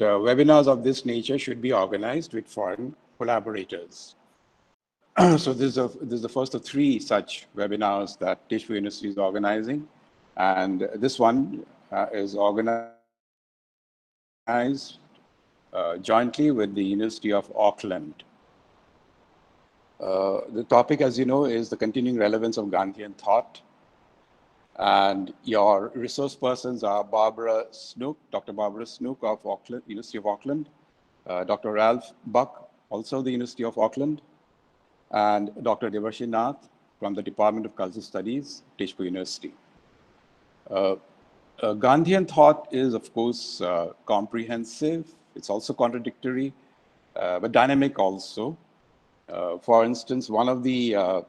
webinars of this nature should be organized with foreign collaborators. So this is the first of 3 such webinars that Tezpur University is organizing. And this one is organized jointly with the University of Auckland. The topic, as you know, is the continuing relevance of Gandhian thought. And your resource persons are Barbara Snook, Dr. Barbara Snook of Auckland, University of Auckland, Dr. Ralph Buck, also the University of Auckland, and Dr. Devarshinath from the Department of Cultural Studies, Tezpur University. Gandhian thought is, of course, comprehensive. It's also contradictory, but dynamic also. For instance, one of the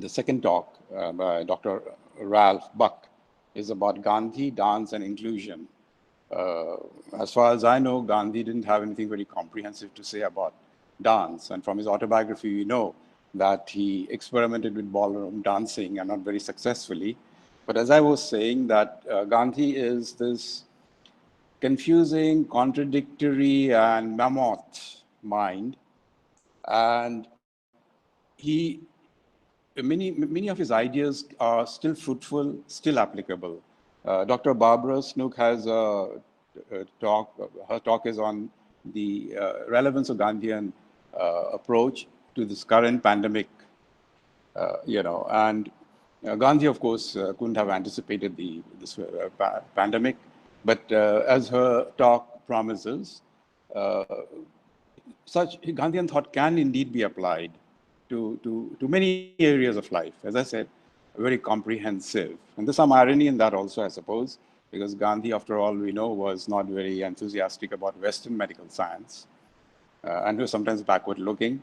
second talk by Dr. Ralph Buck is about Gandhi, dance, and inclusion. As far as I know, Gandhi didn't have anything very comprehensive to say about dance. And from his autobiography, we know that he experimented with ballroom dancing and not very successfully. But as I was saying, that Gandhi is this confusing, contradictory, and mammoth mind. And many of his ideas are still fruitful, still applicable. Dr. Barbara Snook has a talk. Her talk is on the relevance of Gandhian approach to this current pandemic. And Gandhi, of course, couldn't have anticipated this pandemic, but as her talk promises, such Gandhian thought can indeed be applied to many areas of life. As I said, very comprehensive. And there's some irony in that also, I suppose, because Gandhi, after all, we know, was not very enthusiastic about Western medical science and was sometimes backward looking.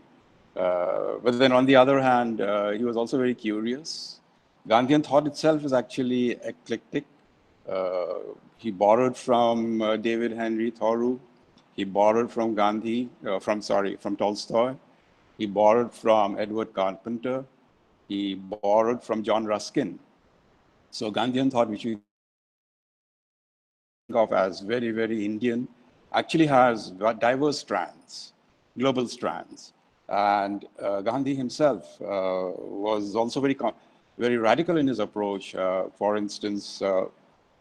But then on the other hand, he was also very curious. Gandhian thought itself is actually eclectic. He borrowed from David Henry Thoreau. He borrowed from from Tolstoy. He borrowed from Edward Carpenter. He borrowed from John Ruskin. So Gandhian thought, which we think of as very, very Indian, actually has diverse strands, global strands. And Gandhi himself was also very radical in his approach. For instance, and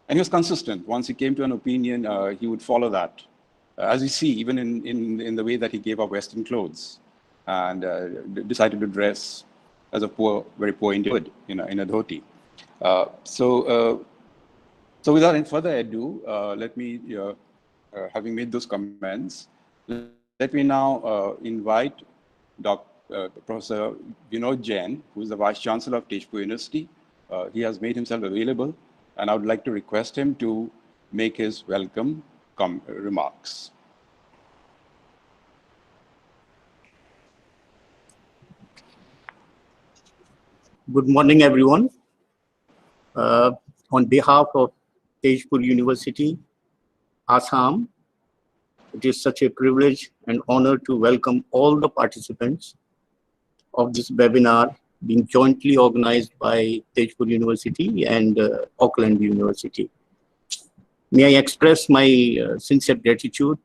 he was consistent. Once he came to an opinion, he would follow that. As you see, even in the way that he gave up Western clothes and decided to dress as a very poor Indian would, in a dhoti. So without any further ado, let me, having made those comments, let me now invite Professor Vinod Jain, who is the Vice Chancellor of Tezpur University. He has made himself available, and I would like to request him to make his welcome remarks. Good morning, everyone. On behalf of Tezpur University, Assam, it is such a privilege and honor to welcome all the participants of this webinar being jointly organized by Tezpur University and Auckland University. May I express my sincere gratitude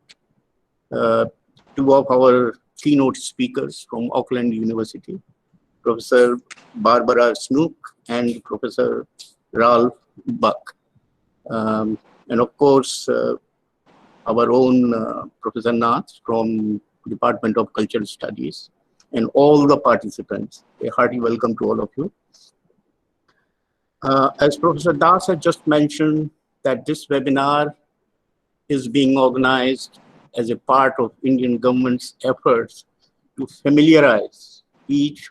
to two of our keynote speakers from Auckland University, Professor Barbara Snook and Professor Ralph Buck. And of course, our own Professor Nath from Department of Cultural Studies, and all the participants. A hearty welcome to all of you. As Professor Das had just mentioned, that this webinar is being organized as a part of Indian government's efforts to familiarize each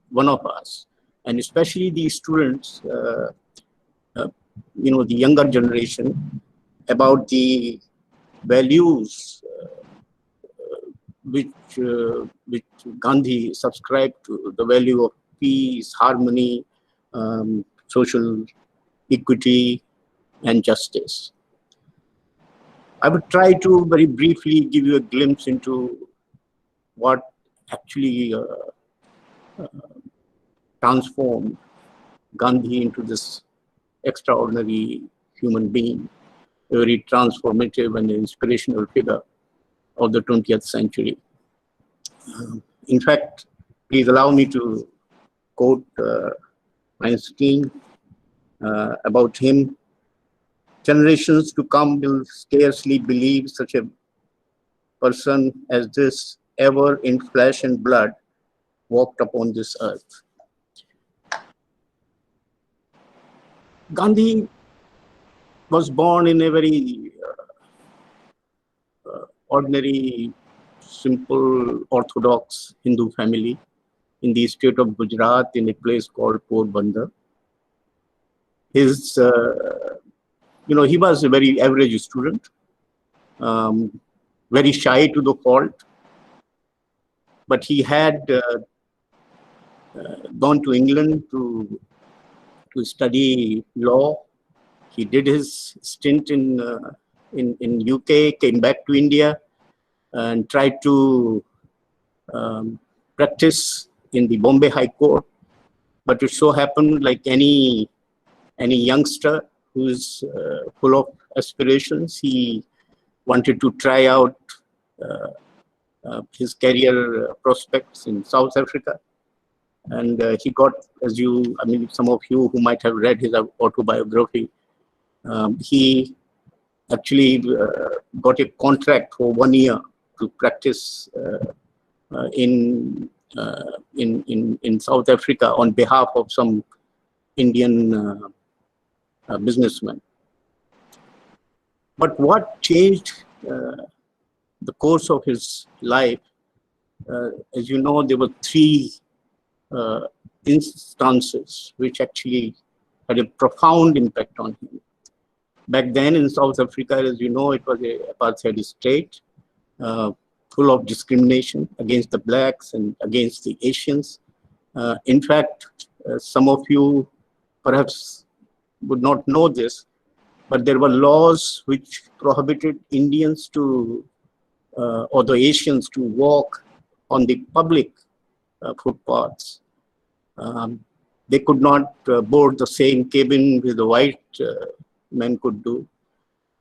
one of us, and especially the students, the younger generation, about the values which Gandhi subscribed to, the value of peace, harmony, social equity, and justice. I would try to very briefly give you a glimpse into what actually transformed Gandhi into this extraordinary human being. a very transformative and inspirational figure of the 20th century. In fact, please allow me to quote Einstein about him. Generations to come will scarcely believe such a person as this ever in flesh and blood walked upon this earth. Gandhi was born in a very ordinary, simple, orthodox Hindu family in the state of Gujarat in a place called Porbandar. His, he was a very average student, very shy to the fault, but he had gone to England to study law. He did his stint in UK, came back to India, and tried to practice in the Bombay High Court. But it so happened, like any youngster who is full of aspirations, he wanted to try out his career prospects in South Africa. And he got, some of you who might have read his autobiography, he actually got a contract for 1 year to practice in South Africa on behalf of some Indian businessman. But what changed the course of his life, as you know, there were 3 instances which actually had a profound impact on him. Back then in South Africa, as you know, it was an apartheid state, full of discrimination against the blacks and against the Asians. In fact, some of you perhaps would not know this, but there were laws which prohibited Indians to, or the Asians to walk on the public footpaths. They could not board the same cabin with the white men could do.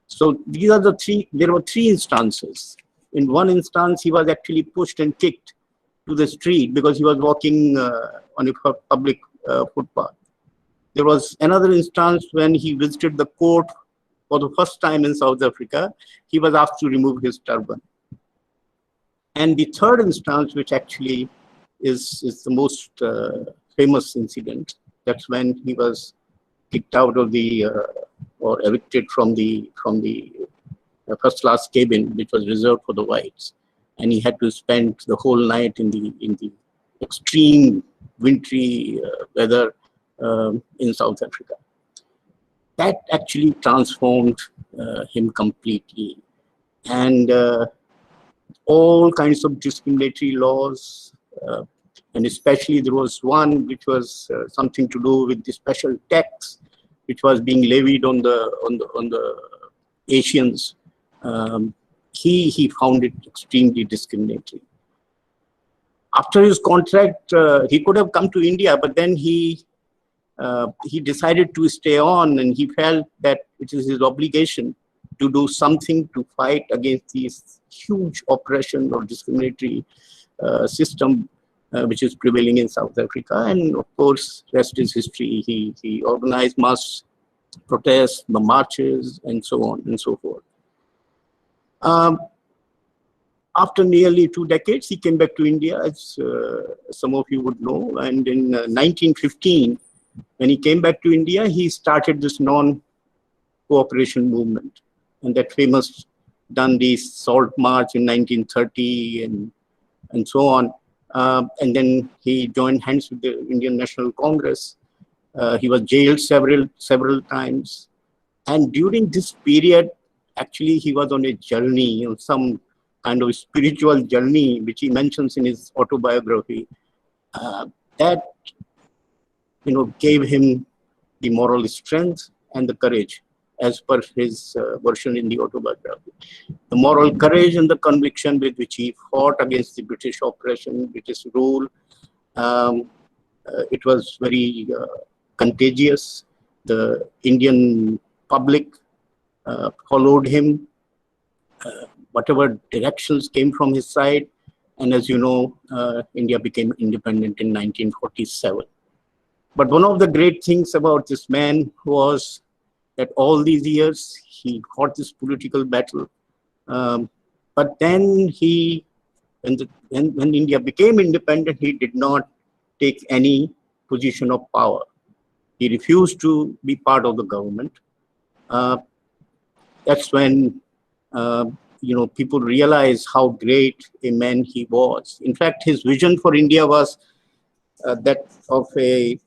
So these are the 3, there were 3 instances. In one instance, he was actually pushed and kicked to the street because he was walking on a public footpath. There was another instance when he visited the court for the first time in South Africa. He was asked to remove his turban. And the third instance, which actually is the most famous incident, that's when he was kicked out of the or evicted from the first class cabin, which was reserved for the whites, and he had to spend the whole night in the extreme wintry weather in South Africa. That actually transformed him completely, and all kinds of discriminatory laws, and especially there was one which was something to do with the special tax which was being levied on the Asians. He found it extremely discriminatory. After his contract, he could have come to India, but then he decided to stay on, and he felt that it is his obligation to do something to fight against this huge oppression or discriminatory system which is prevailing in South Africa. And of course, rest is history. He organized mass protests, the marches, and so on and so forth. After nearly 2 decades, he came back to India, as some of you would know. And in 1915, when he came back to India, he started this non-cooperation movement, and that famous Dundee Salt March in 1930 and so on. And then he joined hands with the Indian National Congress. He was jailed several times. And during this period, actually, he was on a journey, some kind of spiritual journey, which he mentions in his autobiography, that gave him the moral strength and the courage, as per his version in the autobiography. The moral courage and the conviction with which he fought against the British oppression, British rule, it was very contagious. The Indian public followed him, whatever directions came from his side. And as you know, India became independent in 1947. But one of the great things about this man was that all these years he fought this political battle. But then when India became independent, he did not take any position of power. He refused to be part of the government. That's when people realize how great a man he was. In fact, his vision for India was that of a,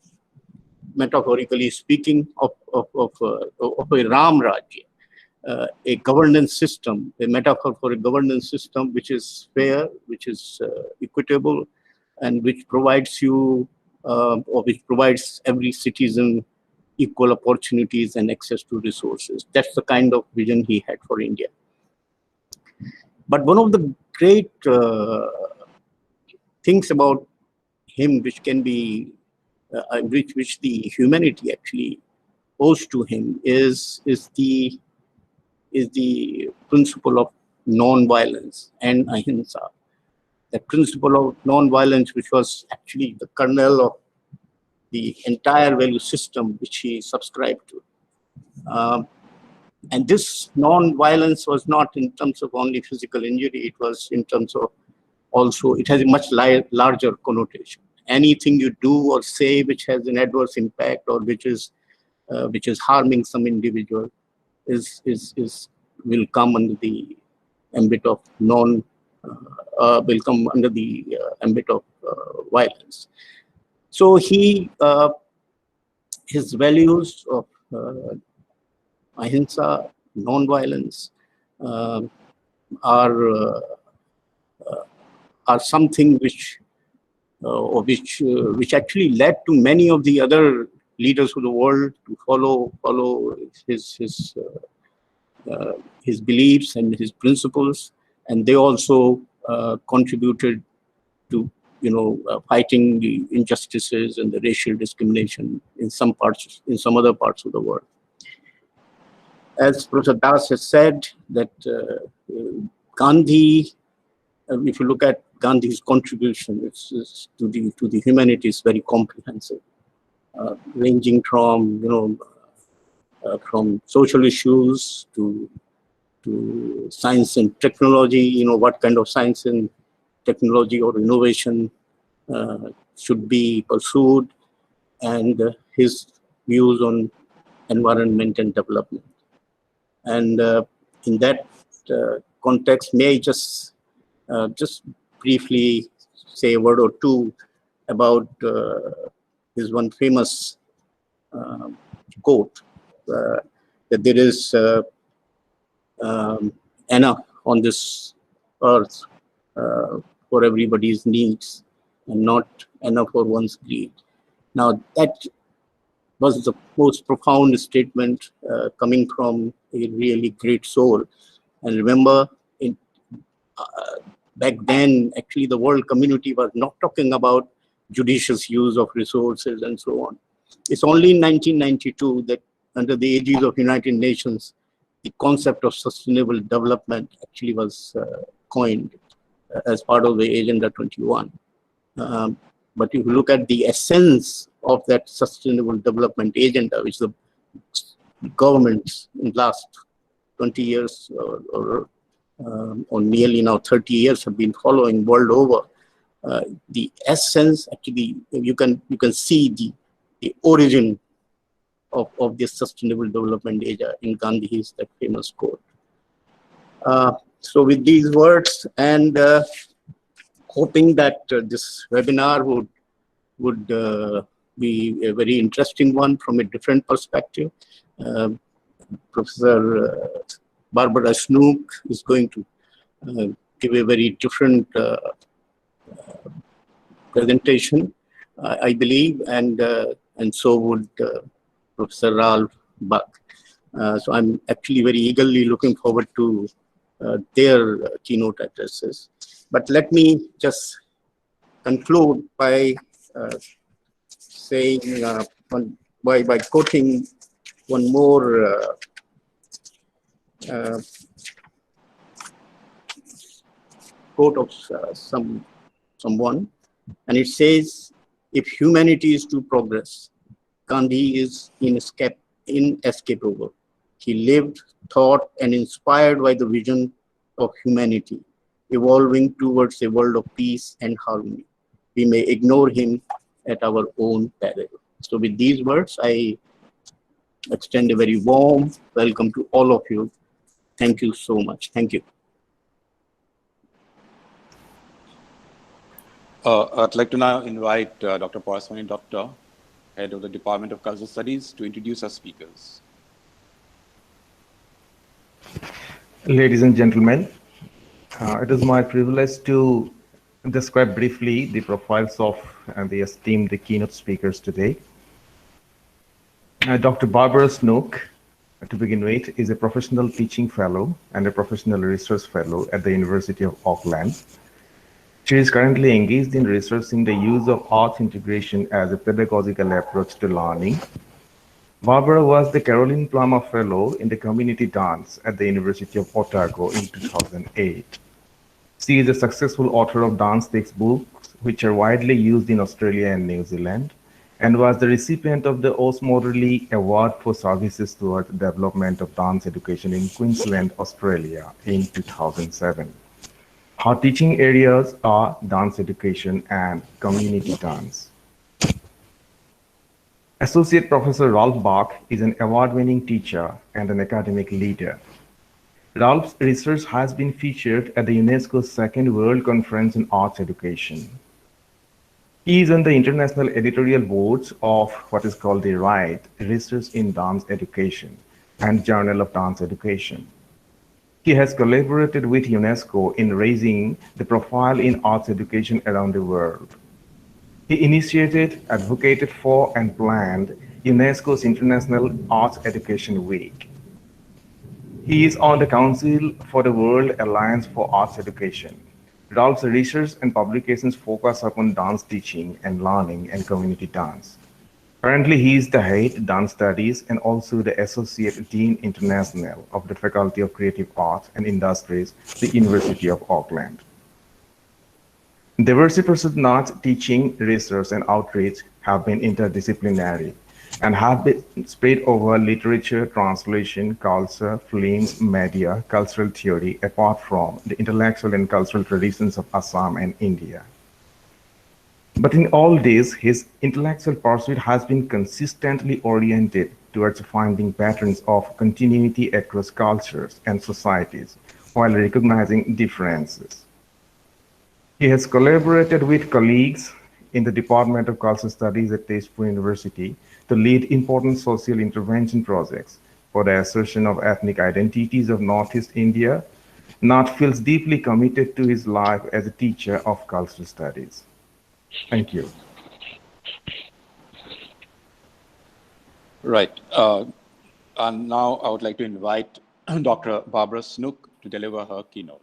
metaphorically speaking, of a Ram Rajya, a governance system, a metaphor for a governance system which is fair, which is equitable, and which provides you, or which provides every citizen equal opportunities and access to resources. That's the kind of vision he had for India. But one of the great things about him, which can be, which the humanity actually owes to him, is the principle of non-violence and ahimsa. The principle of non-violence, which was actually the kernel of the entire value system which he subscribed to. And this non-violence was not in terms of only physical injury, it was in terms of also, it has a much larger connotation. Anything you do or say which has an adverse impact or which is harming some individual will come under the ambit of ambit of violence. So his values of ahimsa, non-violence, are something which actually led to many of the other leaders of the world to follow his beliefs and his principles, and they also contributed to fighting the injustices and the racial discrimination in some other parts of the world. As Professor Das has said, that Gandhi, if you look at Gandhi's contribution to the humanity, is very comprehensive, ranging from from social issues to science and technology. What kind of science and technology or innovation should be pursued, and his views on environment and development. And in that context, may I just briefly say a word or two about his one famous quote, that there is enough on this earth for everybody's needs and not enough for one's greed. Now, that was the most profound statement coming from a really great soul. And remember, back then, actually, the world community was not talking about judicious use of resources and so on. It's only in 1992 that under the aegis of United Nations, the concept of sustainable development actually was coined as part of the Agenda 21. But if you look at the essence of that sustainable development agenda, which the governments in the last 20 years or nearly now 30 years have been following world over, the essence, actually, you can see the origin of this sustainable development agenda in Gandhi's that famous quote. So with these words, and hoping that this webinar would be a very interesting one from a different perspective, Professor Barbara Snook is going to give a very different presentation, I believe, and so would Professor Ralph Buck. So I'm actually very eagerly looking forward to their keynote addresses. But let me just conclude by saying, by quoting one more uh, quote of someone, and it says, if humanity is to progress, Gandhi is inescapable. He lived, thought, and inspired by the vision of humanity, evolving towards a world of peace and harmony. We may ignore him at our own peril. So with these words, I extend a very warm welcome to all of you. Thank you so much. Thank you. I'd like to now invite Dr. Paraswani Doctor, Head of the Department of Cultural Studies, to introduce our speakers. Ladies and gentlemen, it is my privilege to describe briefly the profiles of the esteemed keynote speakers today. Dr. Barbara Snook, to begin with, is a professional teaching fellow and a professional research fellow at the University of Auckland. She is currently engaged in researching the use of art integration as a pedagogical approach to learning. Barbara was the Caroline Plummer Fellow in the Community Dance at the University of Otago in 2008. She is a successful author of dance textbooks, which are widely used in Australia and New Zealand, and was the recipient of the Osmorley Award for Services toward the Development of Dance Education in Queensland, Australia in 2007. Her teaching areas are dance education and community dance. Associate Professor Ralph Bach is an award-winning teacher and an academic leader. Ralph's research has been featured at the UNESCO's Second World Conference on Arts Education. He is on the international editorial boards of what is called the RIDE, Research in Dance Education, and Journal of Dance Education. He has collaborated with UNESCO in raising the profile in arts education around the world. He initiated, advocated for, and planned UNESCO's International Arts Education Week. He is on the Council for the World Alliance for Arts Education. Ralph's research and publications focus upon dance teaching and learning and community dance. Currently, he is the head dance studies and also the Associate Dean International of the Faculty of Creative Arts and Industries, the University of Auckland. Diversity in arts teaching, research, and outreach have been interdisciplinary and have been spread over literature, translation, culture, films, media, cultural theory, apart from the intellectual and cultural traditions of Assam and India. But in all this, his intellectual pursuit has been consistently oriented towards finding patterns of continuity across cultures and societies, while recognizing differences. He has collaborated with colleagues in the Department of Cultural Studies at Tezpur University to lead important social intervention projects for the assertion of ethnic identities of Northeast India. Nath feels deeply committed to his life as a teacher of cultural studies. Thank you. Right. And now I would like to invite Dr. Barbara Snook to deliver her keynote.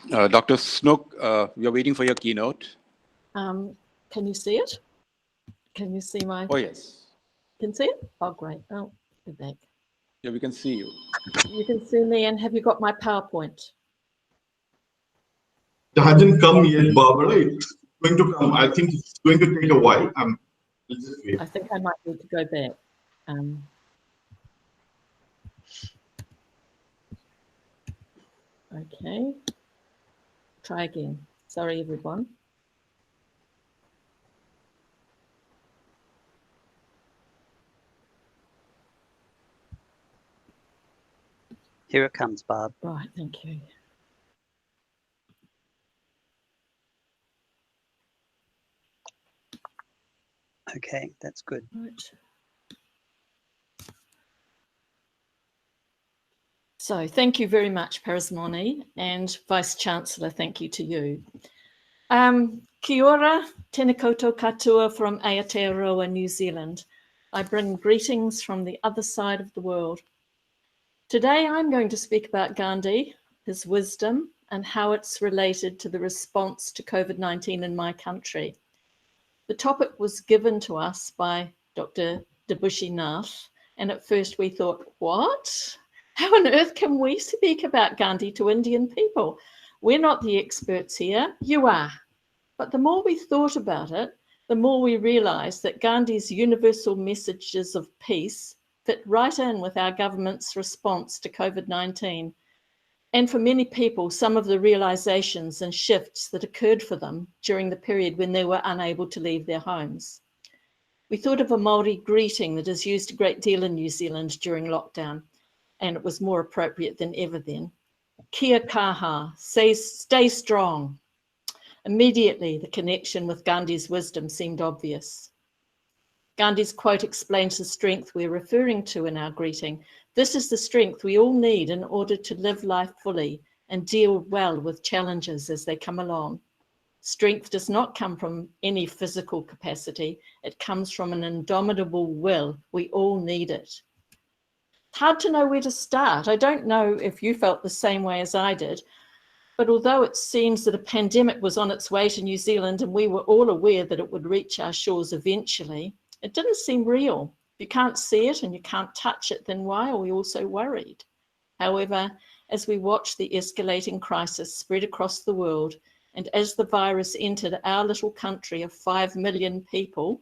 Dr. Snook, we are waiting for your keynote. Can you see it? Can you see my? Oh, yes. Can see it? Oh, great. Oh, go back. Yeah, we can see you. You can see me, and have you got my PowerPoint? It hasn't come yet, Barbara. It's going to come. I think it's going to take a while. Just wait. I think I might need to go back. Okay. Try again. Sorry, everyone. Here it comes, Barb. Right, thank you. Okay, that's good. Right. So thank you very much, Parasmani, and Vice-Chancellor, thank you to you. Kia ora, tēnā koutou katoa from Aotearoa, New Zealand. I bring greetings from the other side of the world. Today, I'm going to speak about Gandhi, his wisdom, and how it's related to the response to COVID-19 in my country. The topic was given to us by Dr. Debushi Nath, and at first we thought, what? How on earth can we speak about Gandhi to Indian people? We're not the experts here, you are. But the more we thought about it, the more we realized that Gandhi's universal messages of peace fit right in with our government's response to COVID-19. And for many people, some of the realizations and shifts that occurred for them during the period when they were unable to leave their homes. We thought of a Māori greeting that is used a great deal in New Zealand during lockdown, and it was more appropriate than ever then. Kia kaha, stay strong. Immediately, the connection with Gandhi's wisdom seemed obvious. Gandhi's quote explains the strength we're referring to in our greeting. This is the strength we all need in order to live life fully and deal well with challenges as they come along. Strength does not come from any physical capacity. It comes from an indomitable will. We all need it. Hard to know where to start. I don't know if you felt the same way as I did, but although it seems that a pandemic was on its way to New Zealand and we were all aware that it would reach our shores eventually, it didn't seem real. If you can't see it and you can't touch it, then why are we all so worried? However, as we watched the escalating crisis spread across the world, and as the virus entered our little country of 5 million people,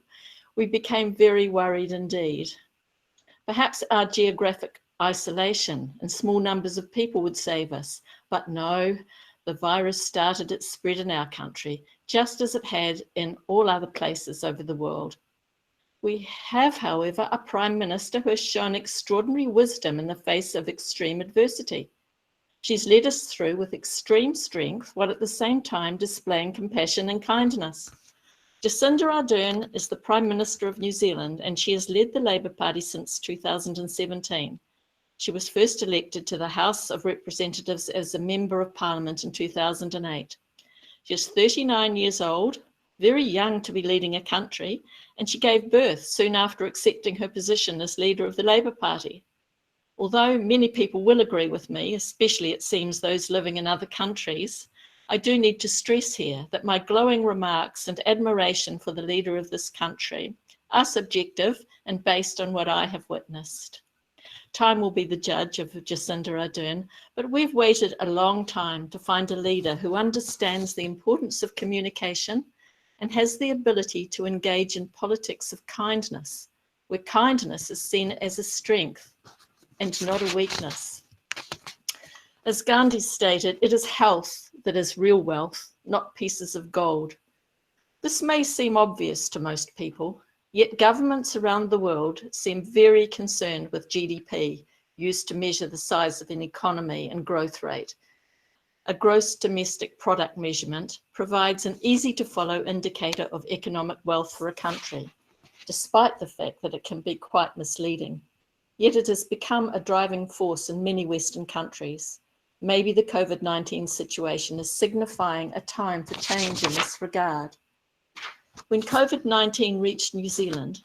we became very worried indeed. Perhaps our geographic isolation and small numbers of people would save us, but no, the virus started its spread in our country, just as it had in all other places over the world. We have, however, a Prime Minister who has shown extraordinary wisdom in the face of extreme adversity. She's led us through with extreme strength, while at the same time displaying compassion and kindness. Jacinda Ardern is the Prime Minister of New Zealand, and she has led the Labour Party since 2017. She was first elected to the House of Representatives as a Member of Parliament in 2008. She is 39 years old, very young to be leading a country, and she gave birth soon after accepting her position as leader of the Labour Party. Although many people will agree with me, especially it seems those living in other countries, I do need to stress here that my glowing remarks and admiration for the leader of this country are subjective and based on what I have witnessed. Time will be the judge of Jacinda Ardern, but we've waited a long time to find a leader who understands the importance of communication and has the ability to engage in politics of kindness, where kindness is seen as a strength and not a weakness. As Gandhi stated, it is health that is real wealth, not pieces of gold. This may seem obvious to most people, yet governments around the world seem very concerned with GDP, used to measure the size of an economy and growth rate. A gross domestic product measurement provides an easy-to-follow indicator of economic wealth for a country, despite the fact that it can be quite misleading. Yet it has become a driving force in many Western countries. Maybe the COVID-19 situation is signifying a time for change in this regard. When COVID-19 reached New Zealand,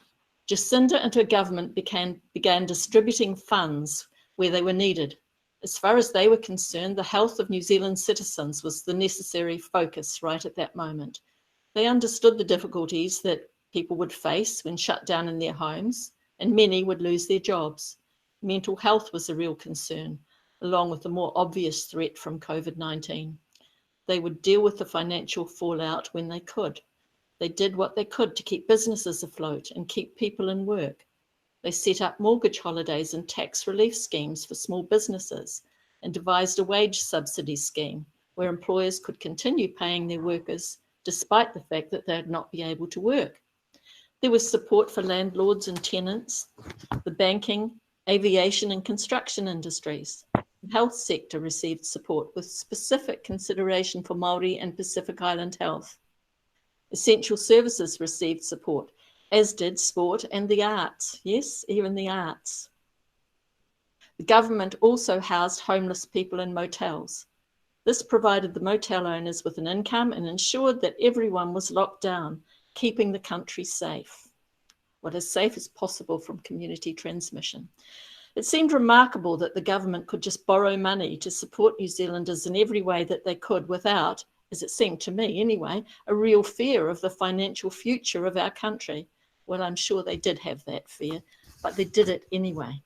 Jacinda and her government began distributing funds where they were needed. As far as they were concerned, the health of New Zealand citizens was the necessary focus right at that moment. They understood the difficulties that people would face when shut down in their homes, and many would lose their jobs. Mental health was a real concern, along with the more obvious threat from COVID-19. They would deal with the financial fallout when they could. They did what they could to keep businesses afloat and keep people in work. They set up mortgage holidays and tax relief schemes for small businesses and devised a wage subsidy scheme where employers could continue paying their workers despite the fact that they would not be able to work. There was support for landlords and tenants, the banking, aviation and construction industries. The health sector received support with specific consideration for Māori and Pacific Island health. Essential services received support, as did sport and the arts. Yes, even the arts. The government also housed homeless people in motels. This provided the motel owners with an income and ensured that everyone was locked down, keeping the country safe. what as safe as possible from community transmission. It seemed remarkable that the government could just borrow money to support New Zealanders in every way that they could without, as it seemed to me anyway, a real fear of the financial future of our country. Well, I'm sure they did have that fear, but they did it anyway.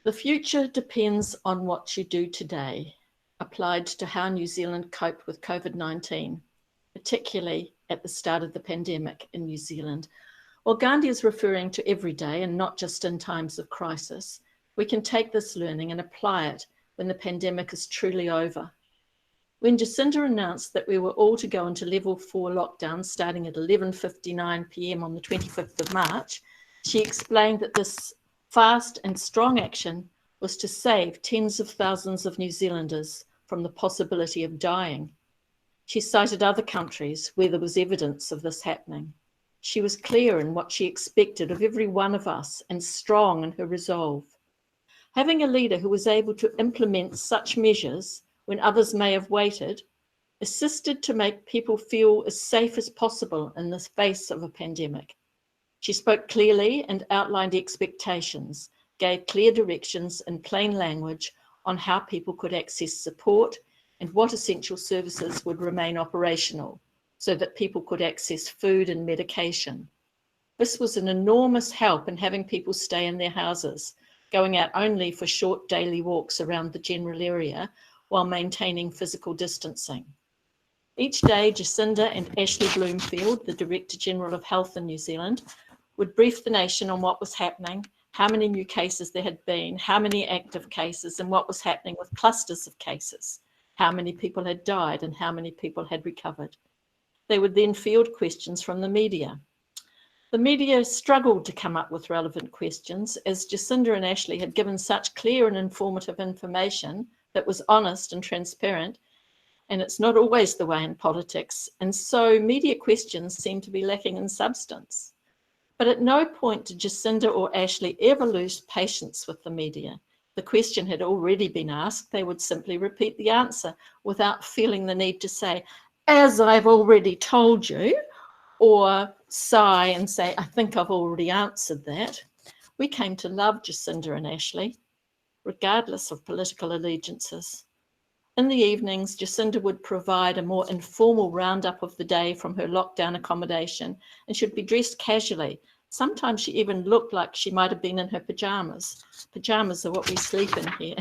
The future depends on what you do today, applied to how New Zealand coped with COVID-19, particularly at the start of the pandemic in New Zealand. While Gandhi is referring to every day and not just in times of crisis, we can take this learning and apply it when the pandemic is truly over. When Jacinda announced that we were all to go into level 4 lockdown starting at 11:59 p.m. on the 25th of March, she explained that this fast and strong action was to save tens of thousands of New Zealanders from the possibility of dying. She cited other countries where there was evidence of this happening. She was clear in what she expected of every one of us and strong in her resolve. Having a leader who was able to implement such measures when others may have waited, assisted to make people feel as safe as possible in the face of a pandemic. She spoke clearly and outlined expectations, gave clear directions in plain language on how people could access support and what essential services would remain operational so that people could access food and medication. This was an enormous help in having people stay in their houses, going out only for short daily walks around the general area while maintaining physical distancing. Each day, Jacinda and Ashley Bloomfield, the Director General of Health in New Zealand, would brief the nation on what was happening, how many new cases there had been, how many active cases, and what was happening with clusters of cases, how many people had died and how many people had recovered. They would then field questions from the media. The media struggled to come up with relevant questions as Jacinda and Ashley had given such clear and informative information that was honest and transparent, and it's not always the way in politics, and so media questions seem to be lacking in substance. But at no point did Jacinda or Ashley ever lose patience with the media. The question had already been asked. They would simply repeat the answer without feeling the need to say, "As I've already told you," or sigh and say, "I think I've already answered that." We came to love Jacinda and Ashley, regardless of political allegiances. In the evenings, Jacinda would provide a more informal roundup of the day from her lockdown accommodation, and she'd be dressed casually. Sometimes she even looked like she might have been in her pajamas. Pajamas are what we sleep in here.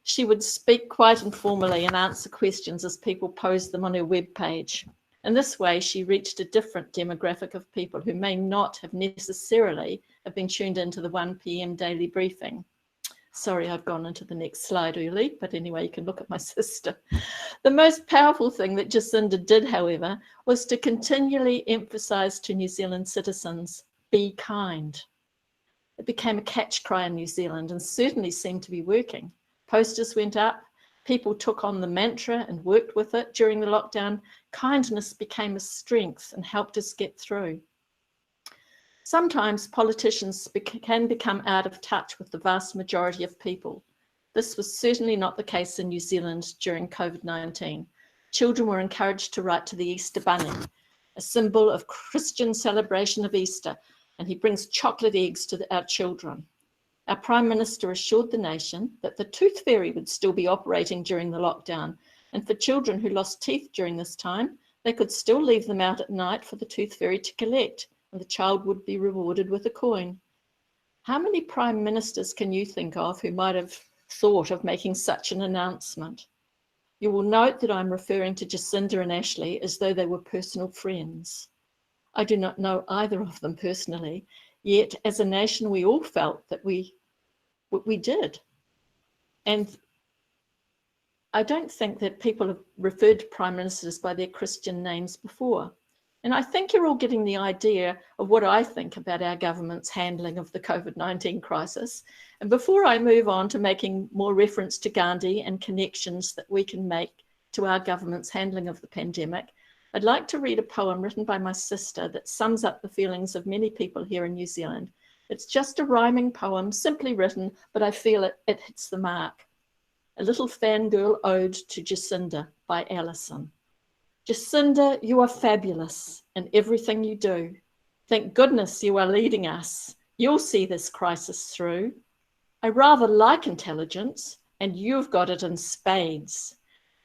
She would speak quite informally and answer questions as people posed them on her webpage. In this way, she reached a different demographic of people who may not have necessarily have been tuned into the 1 p.m. daily briefing. Sorry, I've gone into the next slide early, but anyway, you can look at my sister. The most powerful thing that Jacinda did, however, was to continually emphasise to New Zealand citizens, be kind. It became a catch cry in New Zealand and certainly seemed to be working. Posters went up, people took on the mantra and worked with it during the lockdown. Kindness became a strength and helped us get through. Sometimes politicians can become out of touch with the vast majority of people. This was certainly not the case in New Zealand during COVID-19. Children were encouraged to write to the Easter Bunny, a symbol of Christian celebration of Easter, and he brings chocolate eggs to our children. Our Prime Minister assured the nation that the tooth fairy would still be operating during the lockdown, and for children who lost teeth during this time, they could still leave them out at night for the tooth fairy to collect, and the child would be rewarded with a coin. How many prime ministers can you think of who might have thought of making such an announcement? You will note that I'm referring to Jacinda and Ashley as though they were personal friends. I do not know either of them personally, yet as a nation we all felt that we did. And I don't think that people have referred to prime ministers by their Christian names before. And I think you're all getting the idea of what I think about our government's handling of the COVID-19 crisis. And before I move on to making more reference to Gandhi and connections that we can make to our government's handling of the pandemic, I'd like to read a poem written by my sister that sums up the feelings of many people here in New Zealand. It's just a rhyming poem, simply written, but I feel it hits the mark. A Little Fangirl Ode to Jacinda by Alison. Jacinda, you are fabulous in everything you do. Thank goodness you are leading us. You'll see this crisis through. I rather like intelligence, and you've got it in spades.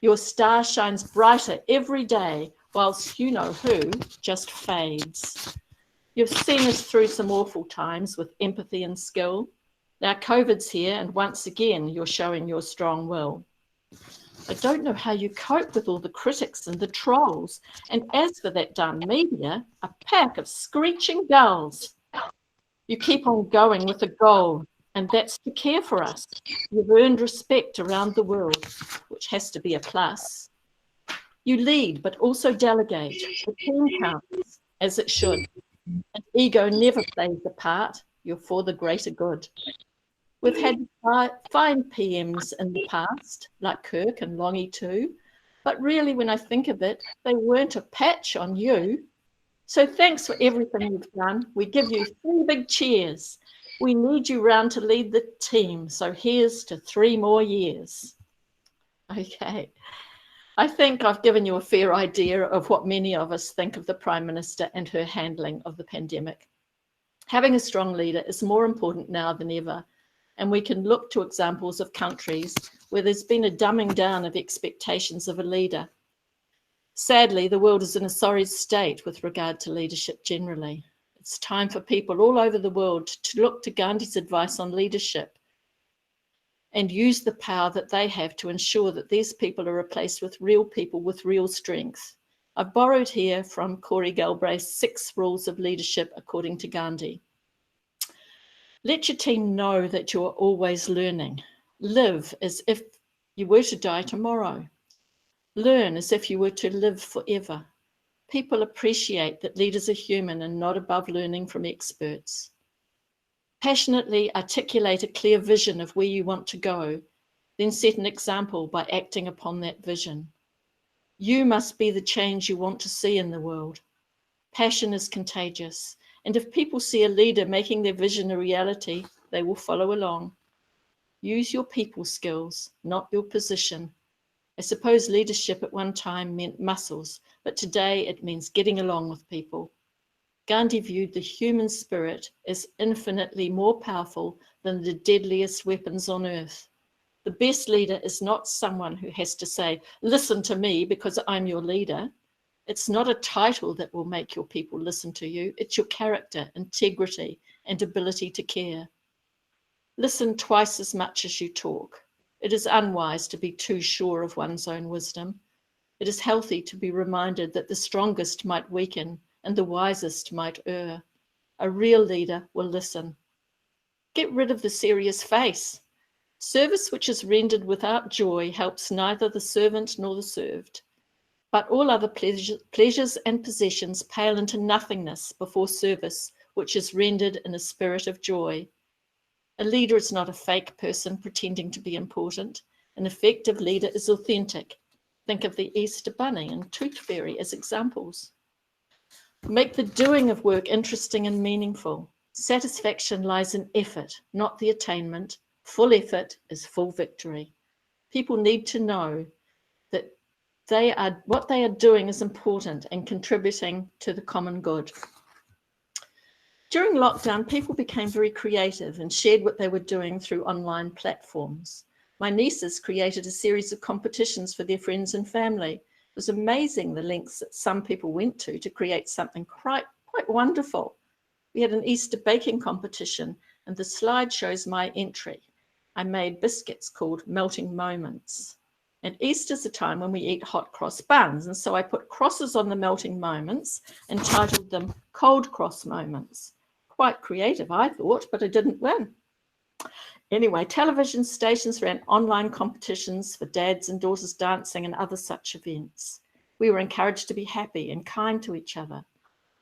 Your star shines brighter every day, whilst you know who just fades. You've seen us through some awful times with empathy and skill. Now COVID's here, and once again, you're showing your strong will. I don't know how you cope with all the critics and the trolls. And as for that darn media, a pack of screeching gulls. You keep on going with a goal, and that's to care for us. You've earned respect around the world, which has to be a plus. You lead, but also delegate. The team counts, as it should. And ego never plays a part. You're for the greater good. We've had fine PMs in the past, like Kirk and Longy too, but really when I think of it, they weren't a patch on you. So thanks for everything you've done. We give you 3 big cheers. We need you round to lead the team, so here's to 3 more years. Okay, I think I've given you a fair idea of what many of us think of the Prime Minister and her handling of the pandemic. Having a strong leader is more important now than ever. And we can look to examples of countries where there's been a dumbing down of expectations of a leader. Sadly, the world is in a sorry state with regard to leadership generally. It's time for people all over the world to look to Gandhi's advice on leadership and use the power that they have to ensure that these people are replaced with real people with real strength. I've borrowed here from Corey Galbraith's 6 rules of leadership according to Gandhi. Let your team know that you're always learning. Live as if you were to die tomorrow. Learn as if you were to live forever. People appreciate that leaders are human and not above learning from experts. Passionately articulate a clear vision of where you want to go, then set an example by acting upon that vision. You must be the change you want to see in the world. Passion is contagious. And if people see a leader making their vision a reality, they will follow along. Use your people skills, not your position. I suppose leadership at one time meant muscles, but today it means getting along with people. Gandhi viewed the human spirit as infinitely more powerful than the deadliest weapons on earth. The best leader is not someone who has to say, listen to me because I'm your leader. It's not a title that will make your people listen to you. It's your character, integrity, and ability to care. Listen twice as much as you talk. It is unwise to be too sure of one's own wisdom. It is healthy to be reminded that the strongest might weaken and the wisest might err. A real leader will listen. Get rid of the serious face. Service which is rendered without joy helps neither the servant nor the served. But all other pleasures and possessions pale into nothingness before service, which is rendered in a spirit of joy. A leader is not a fake person pretending to be important. An effective leader is authentic. Think of the Easter Bunny and Tooth Fairy as examples. Make the doing of work interesting and meaningful. Satisfaction lies in effort, not the attainment. Full effort is full victory. People need to know that what they are doing is important and contributing to the common good. During lockdown, people became very creative and shared what they were doing through online platforms. My nieces created a series of competitions for their friends and family. It was amazing the lengths that some people went to create something quite wonderful. We had an Easter baking competition, and the slide shows my entry. I made biscuits called Melting Moments. And Easter's a time when we eat hot cross buns, and so I put crosses on the melting moments and titled them Cold Cross Moments. Quite creative, I thought, but I didn't win. Anyway, television stations ran online competitions for dads and daughters dancing and other such events. We were encouraged to be happy and kind to each other.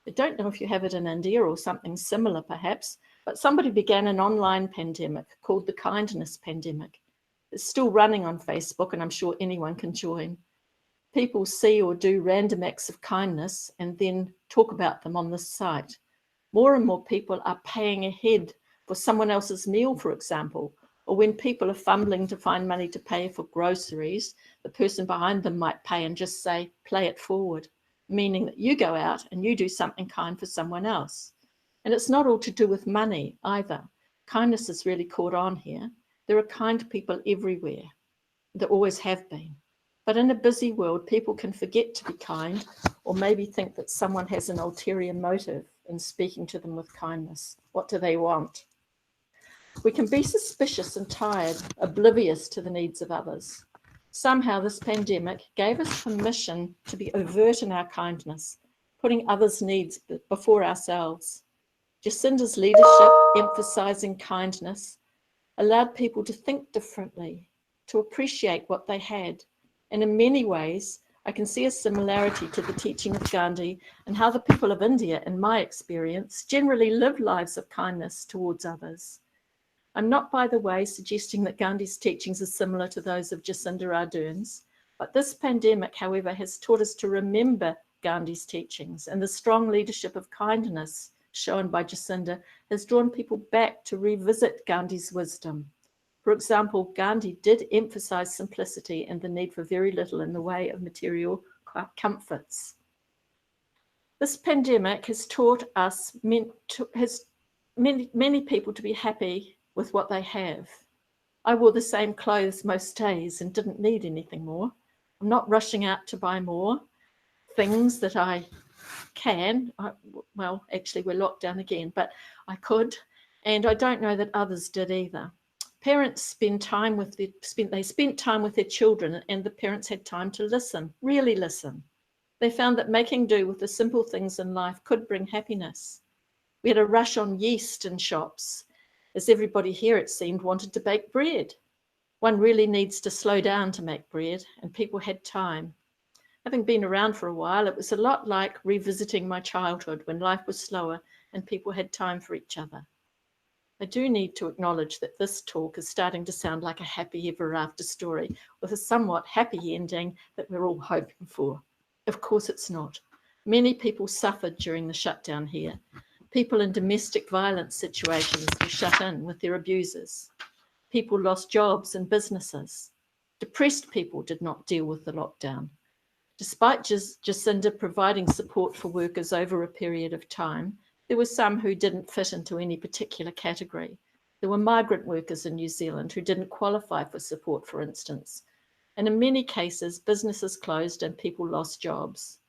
I don't know if you have it in India or something similar perhaps, but somebody began an online pandemic called the Kindness Pandemic. It's still running on Facebook, and I'm sure anyone can join. People see or do random acts of kindness and then talk about them on this site. More and more people are paying ahead for someone else's meal, for example, or when people are fumbling to find money to pay for groceries, the person behind them might pay and just say, play it forward. meaning that you go out and you do something kind for someone else. And it's not all to do with money either. Kindness has really caught on here. There are kind people everywhere. There always have been. But in a busy world, people can forget to be kind, or maybe think that someone has an ulterior motive in speaking to them with kindness. What do they want? We can be suspicious and tired, oblivious to the needs of others. Somehow this pandemic gave us permission to be overt in our kindness, putting others' needs before ourselves. Jacinda's leadership, emphasizing kindness, allowed people to think differently, to appreciate what they had. And in many ways, I can see a similarity to the teaching of Gandhi and how the people of India, in my experience, generally live lives of kindness towards others. I'm not, by the way, suggesting that Gandhi's teachings are similar to those of Jacinda Ardern's, but this pandemic, however, has taught us to remember Gandhi's teachings, and the strong leadership of kindness shown by Jacinda has drawn people back to revisit Gandhi's wisdom. For example, Gandhi did emphasize simplicity and the need for very little in the way of material comforts. This pandemic has taught us, many people to be happy with what they have. I wore the same clothes most days and didn't need anything more. I'm not rushing out to buy more things that I can. Well, actually, we're locked down again, but I could, and I don't know that others did either. Parents spent time with their children, and the parents had time to listen, really listen. They found that making do with the simple things in life could bring happiness. We had a rush on yeast in shops, as everybody here, it seemed, wanted to bake bread. One really needs to slow down to make bread, and people had time. Having been around for a while, it was a lot like revisiting my childhood when life was slower and people had time for each other. I do need to acknowledge that this talk is starting to sound like a happy ever after story with a somewhat happy ending that we're all hoping for. Of course it's not. Many people suffered during the shutdown here. People in domestic violence situations were shut in with their abusers. People lost jobs and businesses. Depressed people did not deal with the lockdown. Despite Jacinda providing support for workers over a period of time, there were some who didn't fit into any particular category. There were migrant workers in New Zealand who didn't qualify for support, for instance. And in many cases, businesses closed and people lost jobs.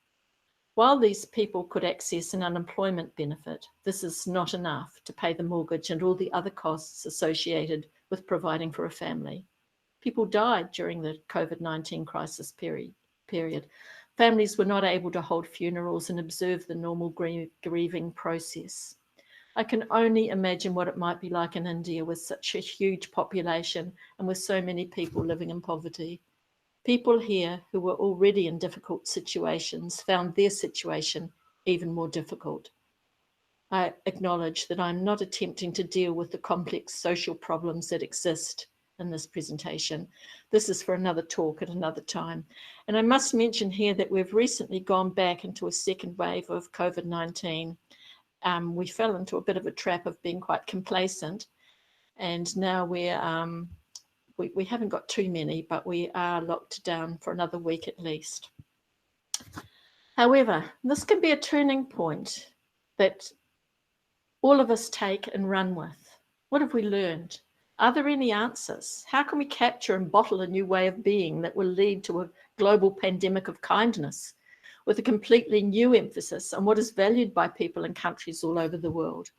While these people could access an unemployment benefit, this is not enough to pay the mortgage and all the other costs associated with providing for a family. People died during the COVID-19 crisis period. Families were not able to hold funerals and observe the normal grieving process. I can only imagine what it might be like in India with such a huge population and with so many people living in poverty. People here who were already in difficult situations found their situation even more difficult. I acknowledge that I'm not attempting to deal with the complex social problems that exist in this presentation. This is for another talk at another time. And I must mention here that we've recently gone back into a second wave of COVID-19. We fell into a bit of a trap of being quite complacent, and now we haven't got too many, but we are locked down for another week at least. However, this can be a turning point that all of us take and run with. What have we learned? Are there any answers? How can we capture and bottle a new way of being that will lead to a global pandemic of kindness with a completely new emphasis on what is valued by people in countries all over the world?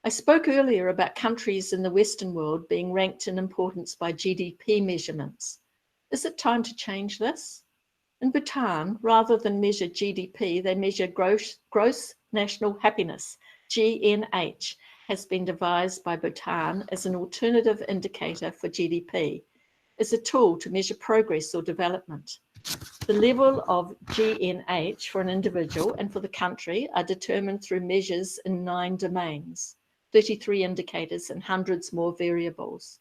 I spoke earlier about countries in the Western world being ranked in importance by GDP measurements. Is it time to change this? In Bhutan, rather than measure GDP, they measure gross national happiness, GNH, has been devised by Bhutan as an alternative indicator for GDP, as a tool to measure progress or development. The level of GNH for an individual and for the country are determined through measures in 9 domains, 33 indicators and hundreds more variables.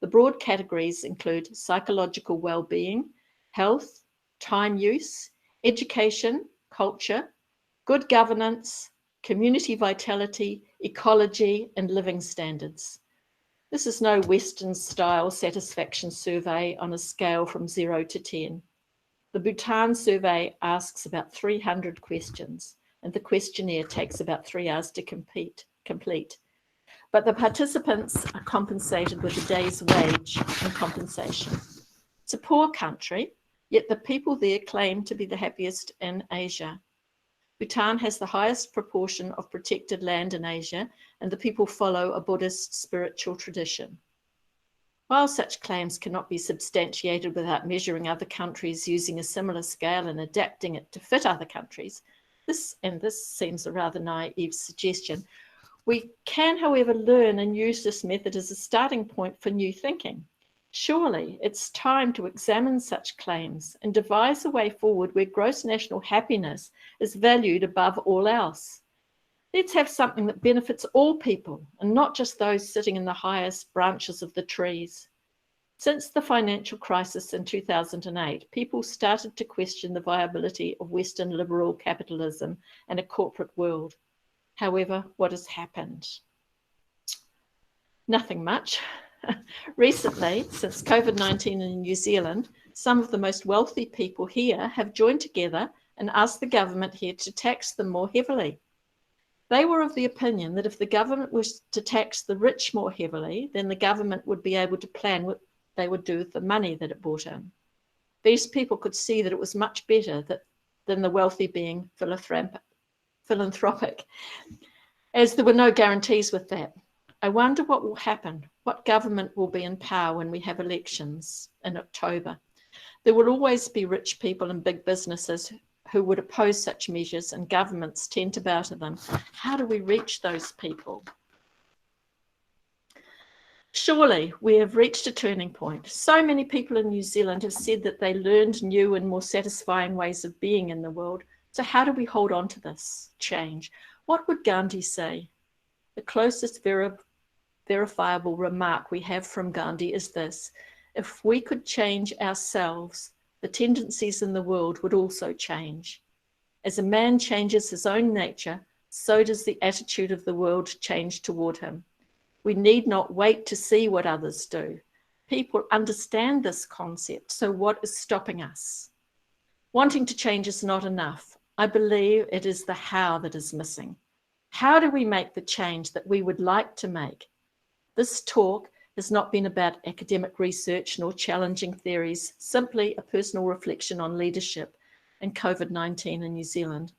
The broad categories include psychological well-being, health, time use, education, culture, good governance, community vitality, ecology, and living standards. This is no Western style satisfaction survey on a scale from 0 to 10. The Bhutan survey asks about 300 questions, and the questionnaire takes about 3 hours to complete. But the participants are compensated with a day's wage and compensation. It's a poor country, yet the people there claim to be the happiest in Asia. Bhutan has the highest proportion of protected land in Asia, and the people follow a Buddhist spiritual tradition. While such claims cannot be substantiated without measuring other countries using a similar scale and adapting it to fit other countries, this seems a rather naive suggestion, we can, however, learn and use this method as a starting point for new thinking. Surely it's time to examine such claims and devise a way forward where gross national happiness is valued above all else. Let's have something that benefits all people and not just those sitting in the highest branches of the trees. Since the financial crisis in 2008, people started to question the viability of Western liberal capitalism and a corporate world. However, what has happened? Nothing much. Recently, since COVID-19 in New Zealand, some of the most wealthy people here have joined together and asked the government here to tax them more heavily. They were of the opinion that if the government was to tax the rich more heavily, then the government would be able to plan what they would do with the money that it brought in. These people could see that it was much better than the wealthy being philanthropic, as there were no guarantees with that. I wonder what will happen, what government will be in power when we have elections in October. There will always be rich people and big businesses who would oppose such measures, and governments tend to bow to them. How do we reach those people? Surely we have reached a turning point. So many people in New Zealand have said that they learned new and more satisfying ways of being in the world. So how do we hold on to this change? What would Gandhi say? The closest verifiable remark we have from Gandhi is this: if we could change ourselves, the tendencies in the world would also change. As a man changes his own nature, so does the attitude of the world change toward him. We need not wait to see what others do. People understand this concept, so what is stopping us? Wanting to change is not enough. I believe it is the how that is missing. How do we make the change that we would like to make? This talk has not been about academic research nor challenging theories, simply a personal reflection on leadership and COVID-19 in New Zealand.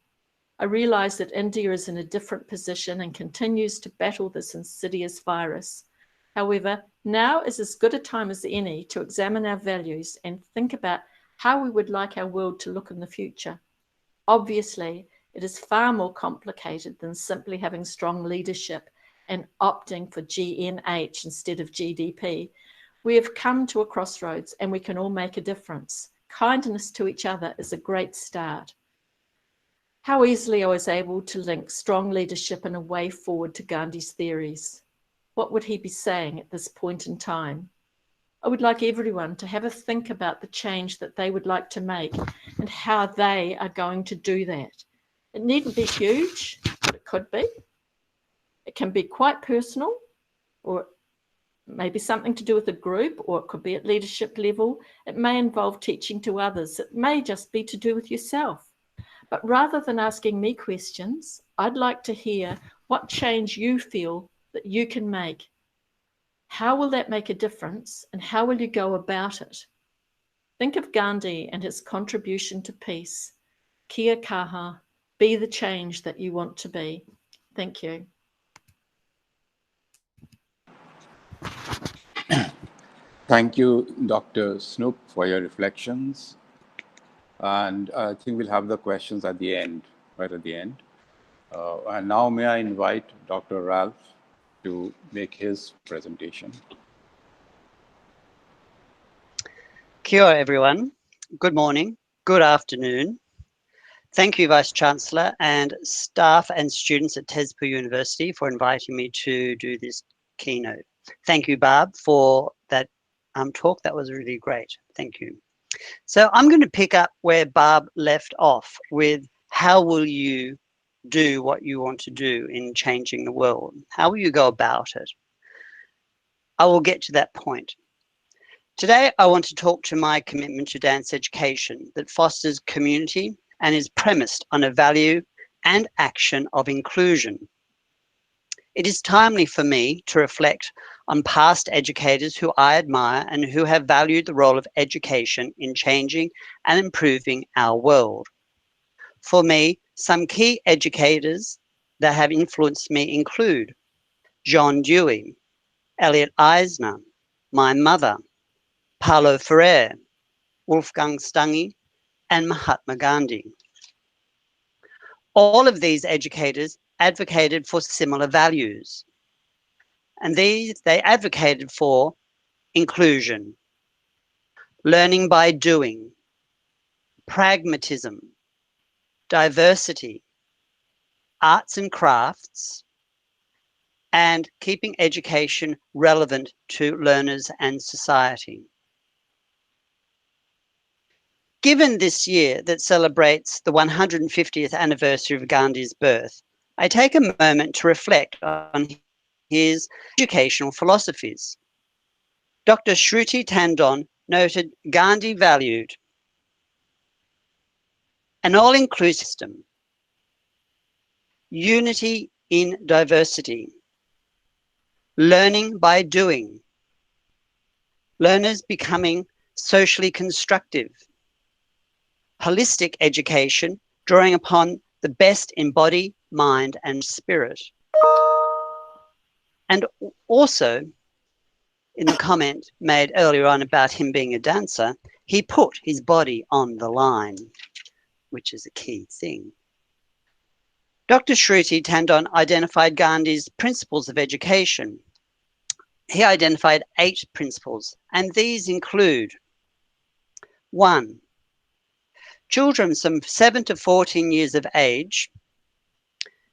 I realise that India is in a different position and continues to battle this insidious virus. However, now is as good a time as any to examine our values and think about how we would like our world to look in the future. Obviously, it is far more complicated than simply having strong leadership and opting for GNH instead of GDP. We have come to a crossroads and we can all make a difference. Kindness to each other is a great start. How easily I was able to link strong leadership and a way forward to Gandhi's theories. What would he be saying at this point in time? I would like everyone to have a think about the change that they would like to make and how they are going to do that. It needn't be huge, but it could be. It can be quite personal, or maybe something to do with a group, or it could be at leadership level. It may involve teaching to others. It may just be to do with yourself. But rather than asking me questions, I'd like to hear what change you feel that you can make. How will that make a difference, and how will you go about it? Think of Gandhi and his contribution to peace. Kia kaha, be the change that you want to be. Thank you. Thank you, Dr. Snook, for your reflections. And I think we'll have the questions at the end, right at the end. And now may I invite Dr. Ralph to make his presentation. Kia ora, everyone. Good morning, good afternoon. Thank you, Vice Chancellor and staff and students at Tezpur University for inviting me to do this keynote. Thank you, Barb, for that talk. That was really great. Thank you. So I'm going to pick up where Barb left off with how will you do what you want to do in changing the world? How will you go about it? I will get to that point. Today, I want to talk to my commitment to dance education that fosters community and is premised on a value and action of inclusion. It is timely for me to reflect on past educators who I admire and who have valued the role of education in changing and improving our world. For me, some key educators that have influenced me include John Dewey, Elliot Eisner, my mother, Paulo Freire, Wolfgang Stange, and Mahatma Gandhi. All of these educators advocated for similar values, and they advocated for inclusion, learning by doing, pragmatism, diversity, arts and crafts, and keeping education relevant to learners and society. Given this year that celebrates the 150th anniversary of Gandhi's birth, I take a moment to reflect on his educational philosophies. Dr. Shruti Tandon noted Gandhi valued an all-inclusive system, unity in diversity, learning by doing, learners becoming socially constructive, holistic education, drawing upon the best in body, mind, and spirit. And also, in the comment made earlier on about him being a dancer, he put his body on the line, which is a key thing. Dr. Shruti Tandon identified Gandhi's principles of education. He identified 8 principles, and these include 1. Children from 7 to 14 years of age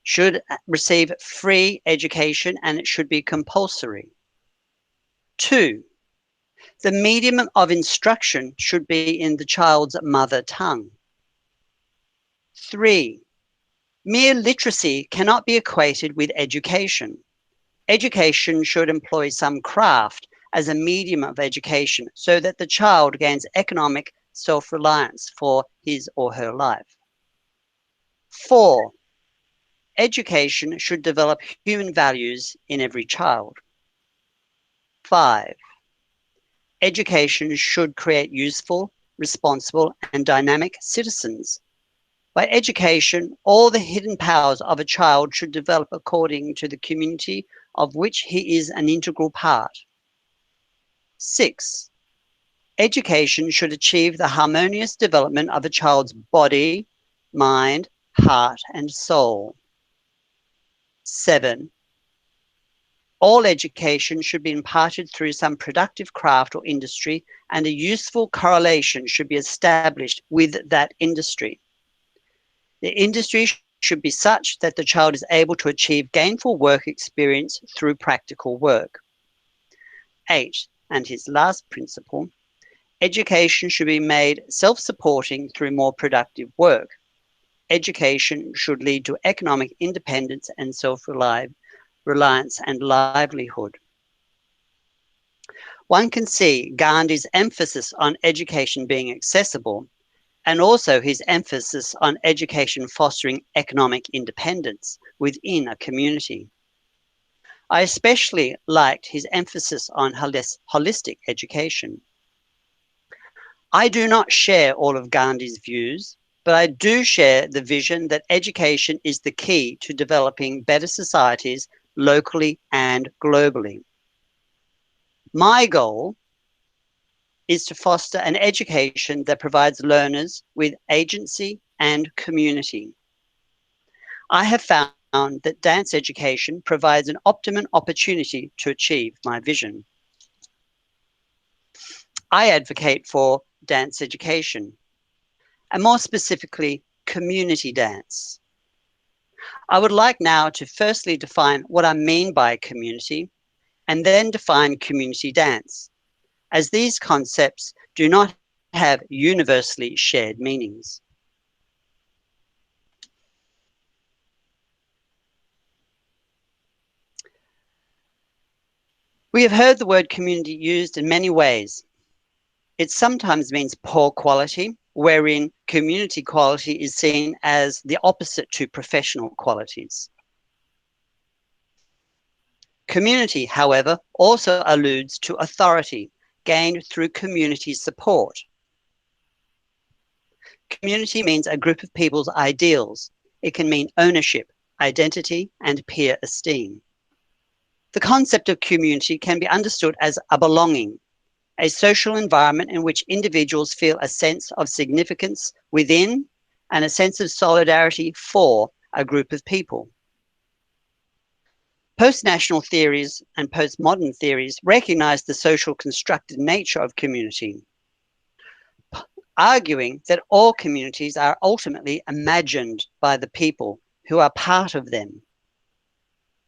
should receive free education and it should be compulsory. 2. The medium of instruction should be in the child's mother tongue. 3. Mere literacy cannot be equated with education. Education should employ some craft as a medium of education so that the child gains economic self-reliance for his or her life. 4. Education should develop human values in every child. 5. Education should create useful, responsible, and dynamic citizens. By education, all the hidden powers of a child should develop according to the community of which he is an integral part. 6. Education should achieve the harmonious development of a child's body, mind, heart, and soul. 7. All education should be imparted through some productive craft or industry, and a useful correlation should be established with that industry. The industry should be such that the child is able to achieve gainful work experience through practical work. 8. And his last principle, education should be made self-supporting through more productive work. Education should lead to economic independence and self-reliance and livelihood. One can see Gandhi's emphasis on education being accessible and also his emphasis on education fostering economic independence within a community. I especially liked his emphasis on holistic education. I do not share all of Gandhi's views, but I do share the vision that education is the key to developing better societies locally and globally. My goal is to foster an education that provides learners with agency and community. I have found that dance education provides an optimum opportunity to achieve my vision. I advocate for dance education, and more specifically, community dance. I would like now to firstly define what I mean by community, and then define community dance, as these concepts do not have universally shared meanings. We have heard the word community used in many ways. It sometimes means poor quality, wherein community quality is seen as the opposite to professional qualities. Community, however, also alludes to authority gained through community support. Community means a group of people's ideals. It can mean ownership, identity, and peer esteem. The concept of community can be understood as a belonging, a social environment in which individuals feel a sense of significance within and a sense of solidarity for a group of people. Post-national theories and postmodern theories recognize the social constructed nature of community, arguing that all communities are ultimately imagined by the people who are part of them.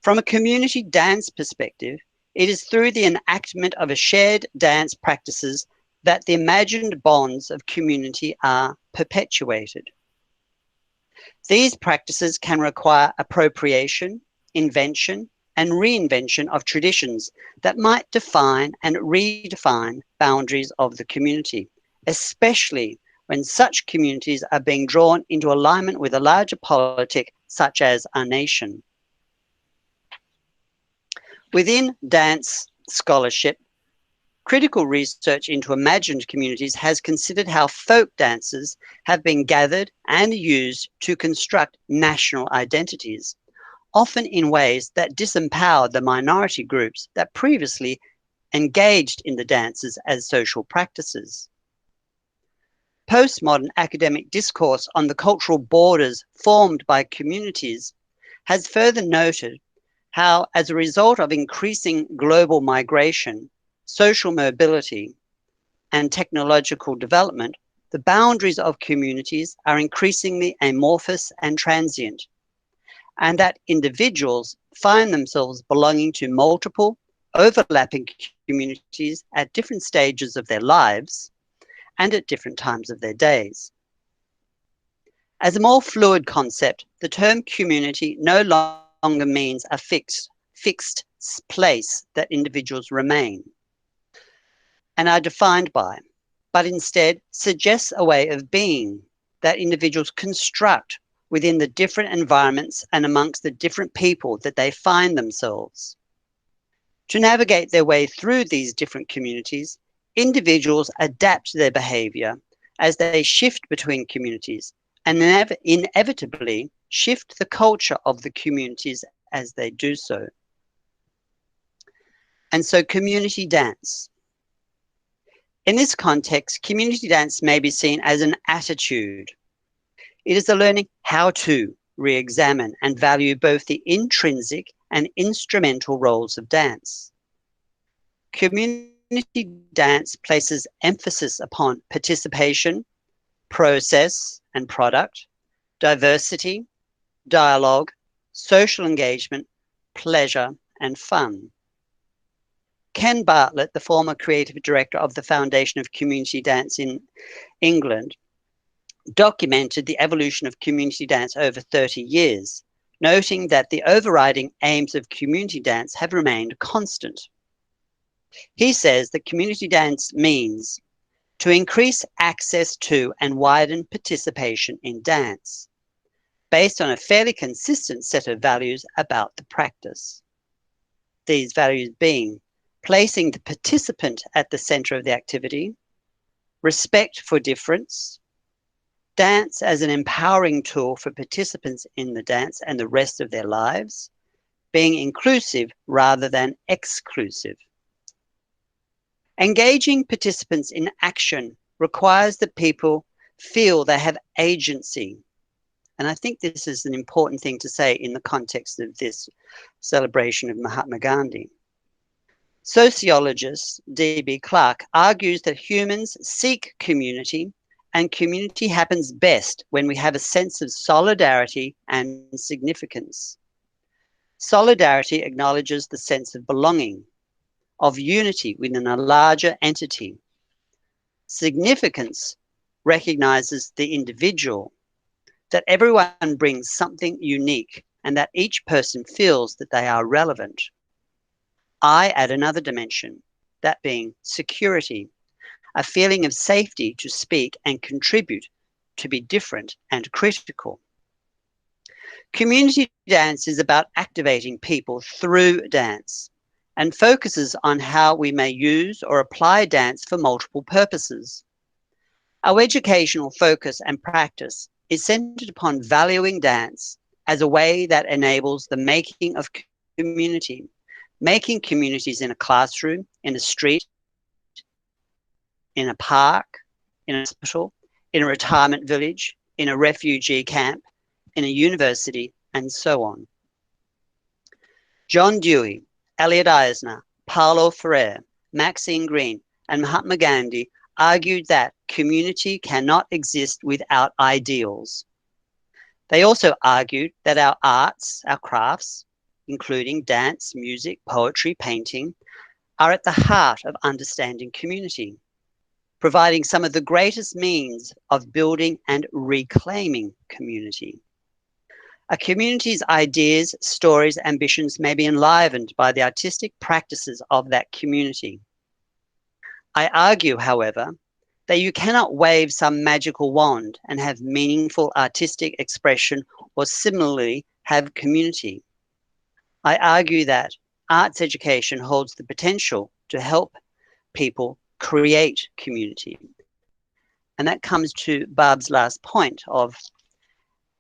From a community dance perspective, it is through the enactment of a shared dance practices that the imagined bonds of community are perpetuated. These practices can require appropriation, invention, and reinvention of traditions that might define and redefine boundaries of the community, especially when such communities are being drawn into alignment with a larger politic such as a nation. Within dance scholarship, critical research into imagined communities has considered how folk dances have been gathered and used to construct national identities, often in ways that disempower the minority groups that previously engaged in the dances as social practices. Postmodern academic discourse on the cultural borders formed by communities has further noted how, as a result of increasing global migration, social mobility, and technological development, the boundaries of communities are increasingly amorphous and transient, and that individuals find themselves belonging to multiple, overlapping communities at different stages of their lives and at different times of their days. As a more fluid concept, the term community no longer means a fixed place that individuals remain and are defined by, but instead suggests a way of being that individuals construct within the different environments and amongst the different people that they find themselves. To navigate their way through these different communities, individuals adapt their behavior as they shift between communities and inevitably shift the culture of the communities as they do so. And so community dance. In this context, community dance may be seen as an attitude. It is the learning how to re-examine and value both the intrinsic and instrumental roles of dance. Community dance places emphasis upon participation, process and product, diversity, dialogue, social engagement, pleasure, and fun. Ken Bartlett, the former creative director of the Foundation of Community Dance in England, documented the evolution of community dance over 30 years, noting that the overriding aims of community dance have remained constant. He says that community dance means to increase access to and widen participation in dance, based on a fairly consistent set of values about the practice. These values being placing the participant at the center of the activity, respect for difference, dance as an empowering tool for participants in the dance and the rest of their lives, being inclusive rather than exclusive. Engaging participants in action requires that people feel they have agency. And I think this is an important thing to say in the context of this celebration of Mahatma Gandhi. Sociologist D.B. Clark argues that humans seek community, and community happens best when we have a sense of solidarity and significance. Solidarity acknowledges the sense of belonging, of unity within a larger entity. Significance recognizes the individual, that everyone brings something unique and that each person feels that they are relevant. I add another dimension, that being security. a feeling of safety to speak and contribute, to be different and critical. Community dance is about activating people through dance and focuses on how we may use or apply dance for multiple purposes. Our educational focus and practice is centered upon valuing dance as a way that enables the making of community, making communities in a classroom, in a street, in a park, in a hospital, in a retirement village, in a refugee camp, in a university, and so on. John Dewey, Elliot Eisner, Paulo Freire, Maxine Greene, and Mahatma Gandhi argued that community cannot exist without ideals. They also argued that our arts, our crafts, including dance, music, poetry, painting, are at the heart of understanding community, providing some of the greatest means of building and reclaiming community. A community's ideas, stories, ambitions may be enlivened by the artistic practices of that community. I argue, however, that you cannot wave some magical wand and have meaningful artistic expression or similarly have community. I argue that arts education holds the potential to help people create community. And that comes to Barb's last point of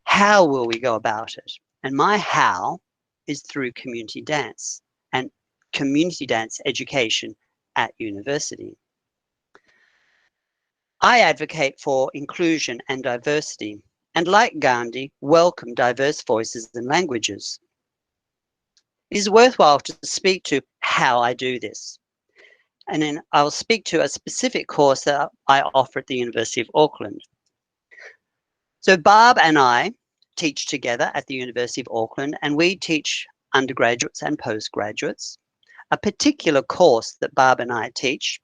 how will we go about it? And my how is through community dance and community dance education at university. I advocate for inclusion and diversity, and like Gandhi, welcome diverse voices and languages. It is worthwhile to speak to how I do this. And then I'll speak to a specific course that I offer at the University of Auckland. So Barb and I teach together at the University of Auckland, and we teach undergraduates and postgraduates. A particular course that Barb and I teach,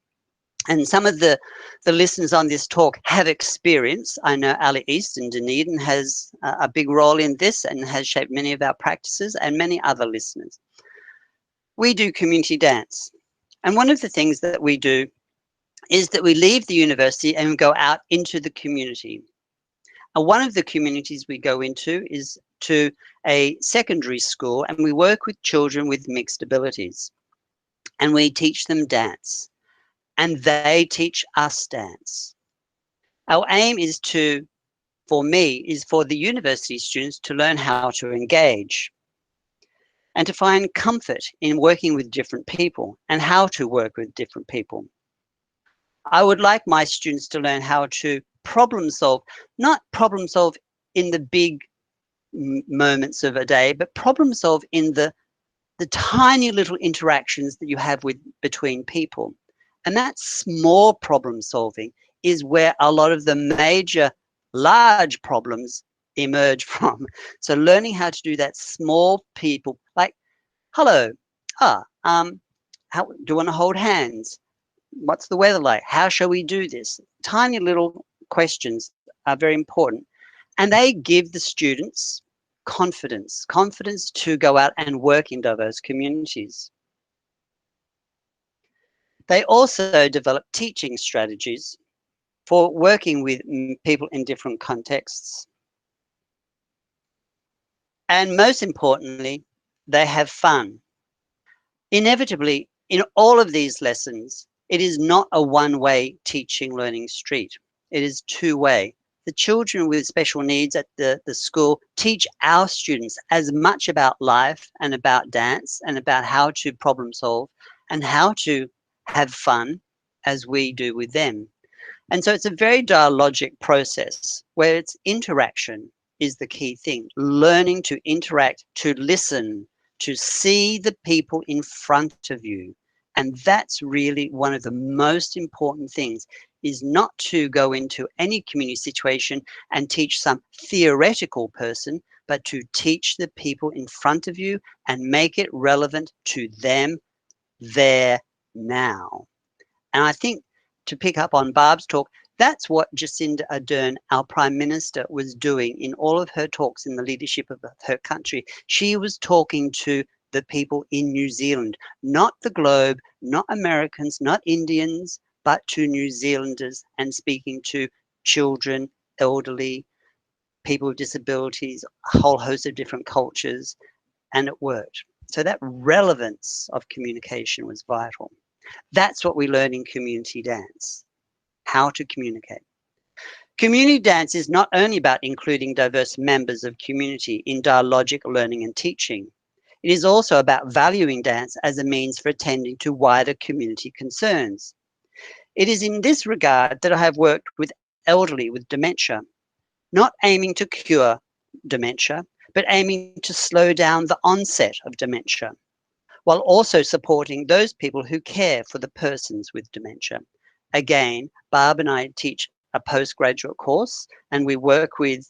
and some of the listeners on this talk have experience. I know Ali East in Dunedin has a big role in this and has shaped many of our practices, and many other listeners. We do community dance. And one of the things that we do is that we leave the university and go out into the community. And one of the communities we go into is to a secondary school, and we work with children with mixed abilities. And we teach them dance, and they teach us dance. Our aim is to, for me, is for the university students to learn how to engage and to find comfort in working with different people and how to work with different people. I would like my students to learn how to problem solve, not problem solve in the big moments of a day, but problem solve in the tiny little interactions that you have with between people. And that small problem solving is where a lot of the major large problems emerge from. So learning how to do that small people, like, hello, how do you want to hold hands? What's the weather like? How shall we do this? Tiny little questions are very important. And they give the students confidence to go out and work in diverse communities. They also develop teaching strategies for working with people in different contexts. And most importantly, they have fun. Inevitably, in all of these lessons, it is not a one-way teaching learning street. It is two-way. The children with special needs at the school teach our students as much about life and about dance and about how to problem solve and how to have fun as we do with them. And so it's a very dialogic process where it's interaction is the key thing. Learning to interact, to listen, to see the people in front of you. And that's really one of the most important things, is not to go into any community situation and teach some theoretical person, but to teach the people in front of you and make it relevant to them there now. And I think, to pick up on Barb's talk, that's what Jacinda Ardern, our Prime Minister, was doing in all of her talks in the leadership of her country. She was talking to the people in New Zealand, not the globe, not Americans, not Indians, but to New Zealanders and speaking to children, elderly, people with disabilities, a whole host of different cultures, and it worked. So that relevance of communication was vital. That's what we learn in community dance, how to communicate. Community dance is not only about including diverse members of community in dialogic learning and teaching. It is also about valuing dance as a means for attending to wider community concerns. It is in this regard that I have worked with elderly with dementia, not aiming to cure dementia, but aiming to slow down the onset of dementia, while also supporting those people who care for the persons with dementia. Again, Barb and I teach a postgraduate course, and we work with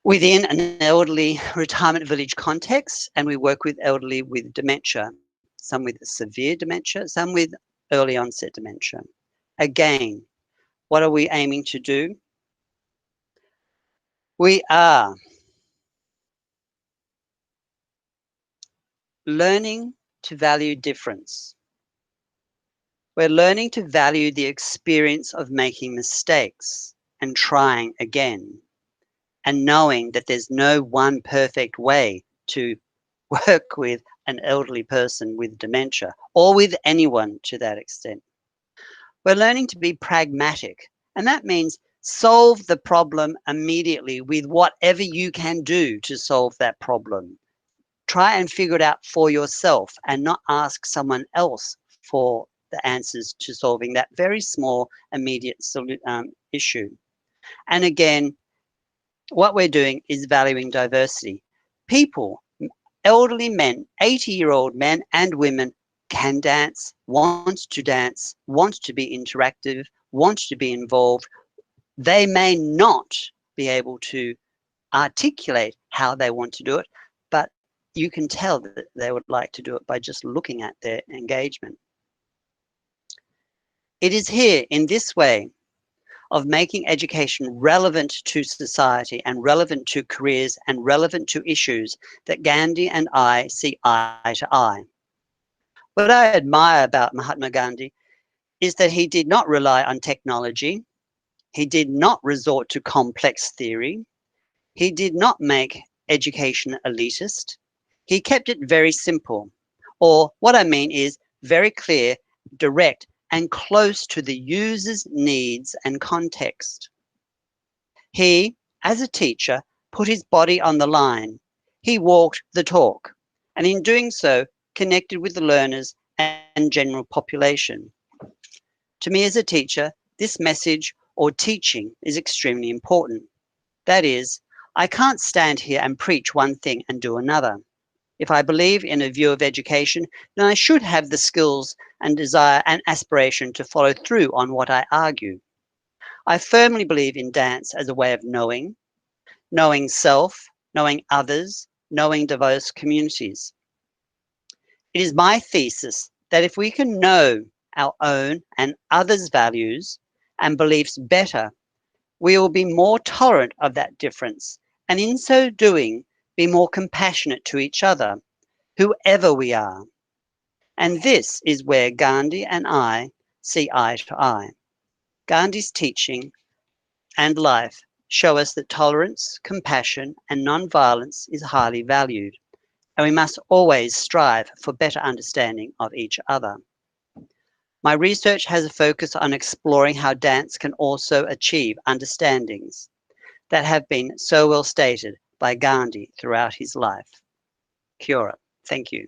within an elderly retirement village context, and we work with elderly with dementia, some with severe dementia, some with early onset dementia. Again, what are we aiming to do? We are learning to value difference. We're learning to value the experience of making mistakes and trying again, and knowing that there's no one perfect way to work with an elderly person with dementia, or with anyone to that extent. We're learning to be pragmatic, and that means solve the problem immediately with whatever you can do to solve that problem. Try and figure it out for yourself and not ask someone else for the answers to solving that very small immediate issue. And again, what we're doing is valuing diversity. People, elderly men, 80-year-old men and women can dance, want to be interactive, want to be involved. They may not be able to articulate how they want to do it, but you can tell that they would like to do it by just looking at their engagement. It is here in this way of making education relevant to society and relevant to careers and relevant to issues that Gandhi and I see eye to eye. What I admire about Mahatma Gandhi is that he did not rely on technology. He did not resort to complex theory. He did not make education elitist. He kept it very simple, or what I mean is very clear, direct, and close to the user's needs and context. He, as a teacher, put his body on the line. He walked the talk, and in doing so, connected with the learners and general population. To me as a teacher, this message or teaching is extremely important. That is, I can't stand here and preach one thing and do another. If I believe in a view of education, then I should have the skills and desire and aspiration to follow through on what I argue. I firmly believe in dance as a way of knowing self, knowing others, knowing diverse communities. It is my thesis that if we can know our own and others' values and beliefs better, we will be more tolerant of that difference, and in so doing, be more compassionate to each other, whoever we are. And this is where Gandhi and I see eye to eye. Gandhi's teaching and life show us that tolerance, compassion, and non-violence is highly valued, and we must always strive for better understanding of each other. My research has a focus on exploring how dance can also achieve understandings that have been so well stated by Gandhi throughout his life. Kia ora. Thank you.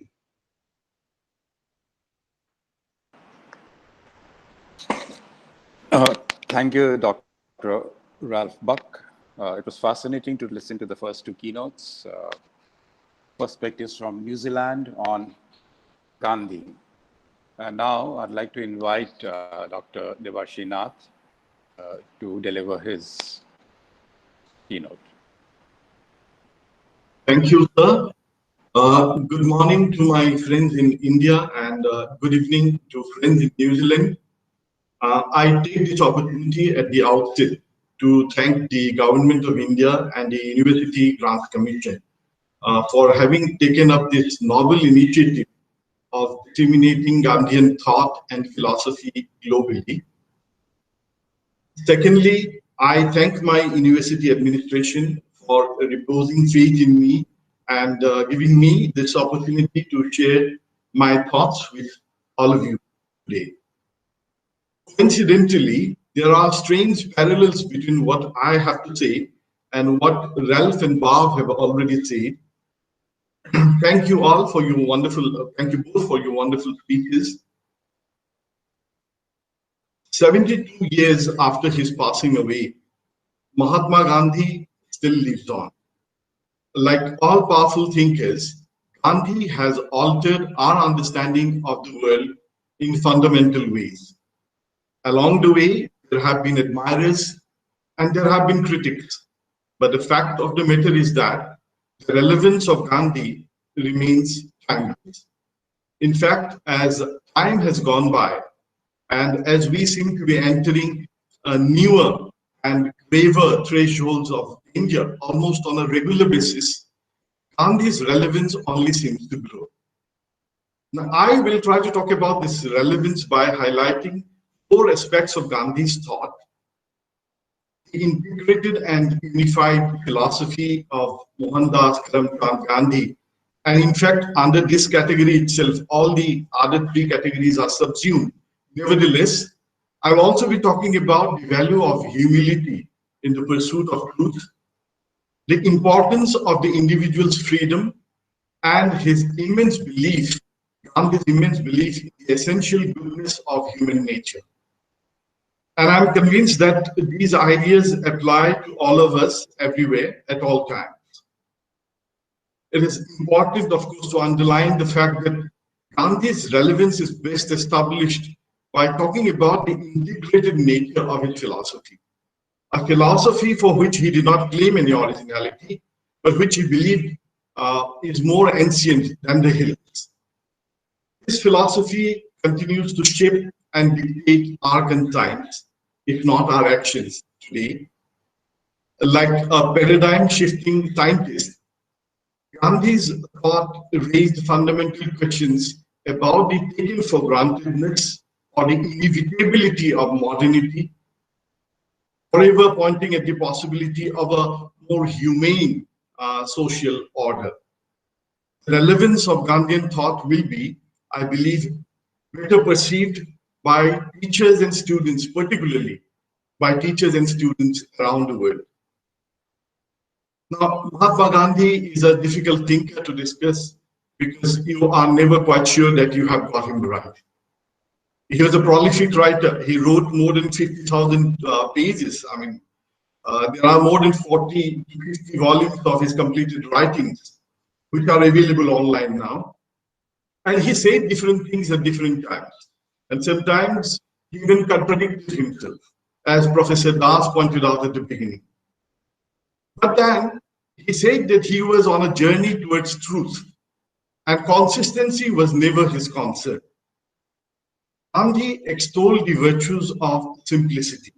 Thank you, Dr. Ralph Buck. It was fascinating to listen to the first two keynotes, perspectives from New Zealand on Gandhi. And now I'd like to invite Dr. Devarshinath to deliver his keynote. Thank you, sir. Good morning to my friends in India, and good evening to friends in New Zealand. I take this opportunity at the outset to thank the Government of India and the University Grants Commission for having taken up this novel initiative of disseminating Gandhian thought and philosophy globally. Secondly, I thank my university administration for reposing faith in me and giving me this opportunity to share my thoughts with all of you today. Coincidentally, there are strange parallels between what I have to say and what Ralph and Barb have already said. Thank you all for your wonderful, thank you both for your wonderful speeches. 72 years after his passing away, Mahatma Gandhi still lives on. Like all powerful thinkers, Gandhi has altered our understanding of the world in fundamental ways. Along the way, there have been admirers and there have been critics. But the fact of the matter is that the relevance of Gandhi remains timeless. In fact, as time has gone by, and as we seem to be entering a newer and graver thresholds of danger almost on a regular basis, Gandhi's relevance only seems to grow. Now, I will try to talk about this relevance by highlighting 4 aspects of Gandhi's thought: the integrated and unified philosophy of Mohandas Karamchand Gandhi. And in fact, under this category itself, all the other 3 categories are subsumed. Nevertheless, I will also be talking about the value of humility in the pursuit of truth, the importance of the individual's freedom, and his immense belief, Gandhi's immense belief in the essential goodness of human nature. And I'm convinced that these ideas apply to all of us everywhere at all times. It is important, of course, to underline the fact that Gandhi's relevance is best established by talking about the integrated nature of his philosophy. A philosophy for which he did not claim any originality, but which he believed is more ancient than the hills. This philosophy continues to shape and dictate our conscience, if not our actions today. Like a paradigm-shifting scientist, Gandhi's thought raised fundamental questions about the taken for grantedness or the inevitability of modernity, forever pointing at the possibility of a more humane social order. The relevance of Gandhian thought will be, I believe, better perceived by teachers and students, particularly by teachers and students around the world. Now, Mahatma Gandhi is a difficult thinker to discuss because you are never quite sure that you have got him right. He was a prolific writer. He wrote more than 50,000 pages. I mean, there are more than 40 to 50 volumes of his completed writings, which are available online now. And he said different things at different times. And sometimes he even contradicted himself, as Professor Das pointed out at the beginning. But then he said that he was on a journey towards truth, and consistency was never his concern. Gandhi extolled the virtues of simplicity.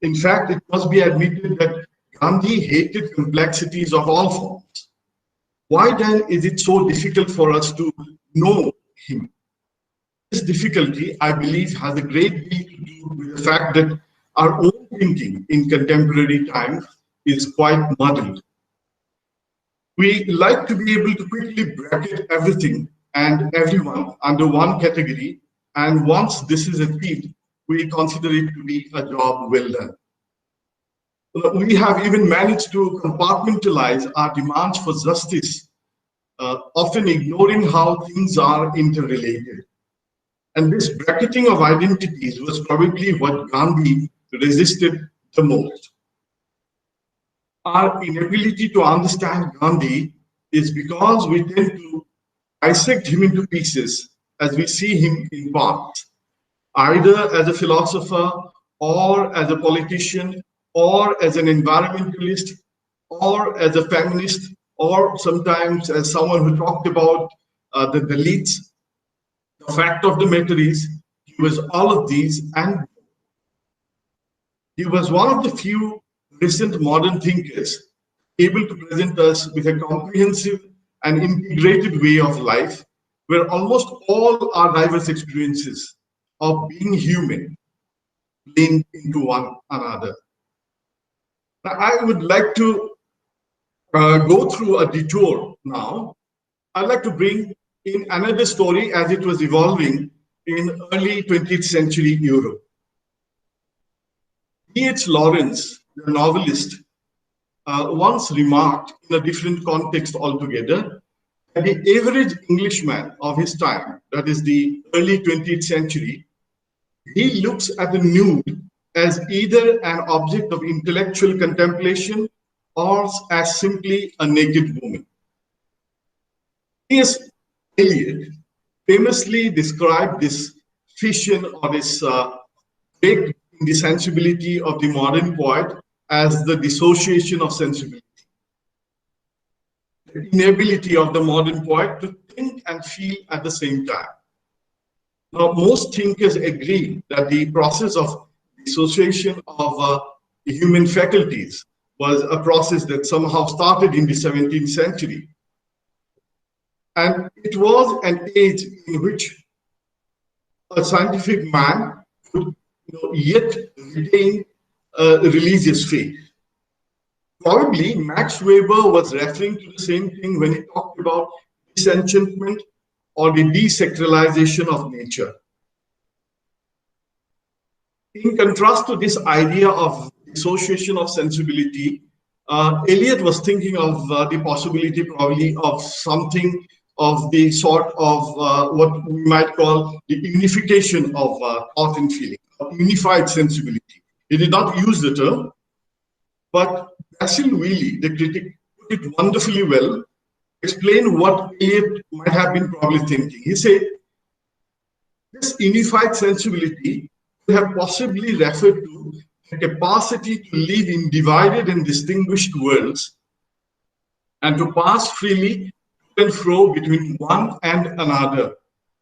In fact, it must be admitted that Gandhi hated complexities of all forms. Why then is it so difficult for us to know him? This difficulty, I believe, has a great deal to do with the fact that our own thinking in contemporary times is quite muddled. We like to be able to quickly bracket everything and everyone under one category, and once this is achieved, we consider it to be a job well done. We have even managed to compartmentalize our demands for justice, often ignoring how things are interrelated. And this bracketing of identities was probably what Gandhi resisted the most. Our inability to understand Gandhi is because we tend to dissect him into pieces as we see him in parts, either as a philosopher or as a politician or as an environmentalist or as a feminist or sometimes as someone who talked about the Dalits. The fact of the matter is he was all of these, and he was one of the few recent modern thinkers able to present us with a comprehensive and integrated way of life where almost all our diverse experiences of being human blend into one another. Now, I would like to go through a detour now. I'd like to bring in another story as it was evolving in early 20th century Europe. D.H. Lawrence, the novelist, once remarked in a different context altogether that the average Englishman of his time, that is the early 20th century, he looks at the nude as either an object of intellectual contemplation or as simply a naked woman. T.S. Eliot famously described this fission or this break in the sensibility of the modern poet as the dissociation of sensibility. The inability of the modern poet to think and feel at the same time. Now, most thinkers agree that the process of dissociation of the human faculties was a process that somehow started in the 17th century. And it was an age in which a scientific man could yet retain a religious faith. Probably Max Weber was referring to the same thing when he talked about disenchantment or the desacralization of nature. In contrast to this idea of dissociation of sensibility, Eliot was thinking of the possibility probably of something of the sort of what we might call the unification of thought and feeling, unified sensibility. He did not use the term, but Basil Wheely, the critic, put it wonderfully well, explained what Eliot might have been probably thinking. He said, this unified sensibility could have possibly referred to the capacity to live in divided and distinguished worlds and to pass freely to and fro between one and another,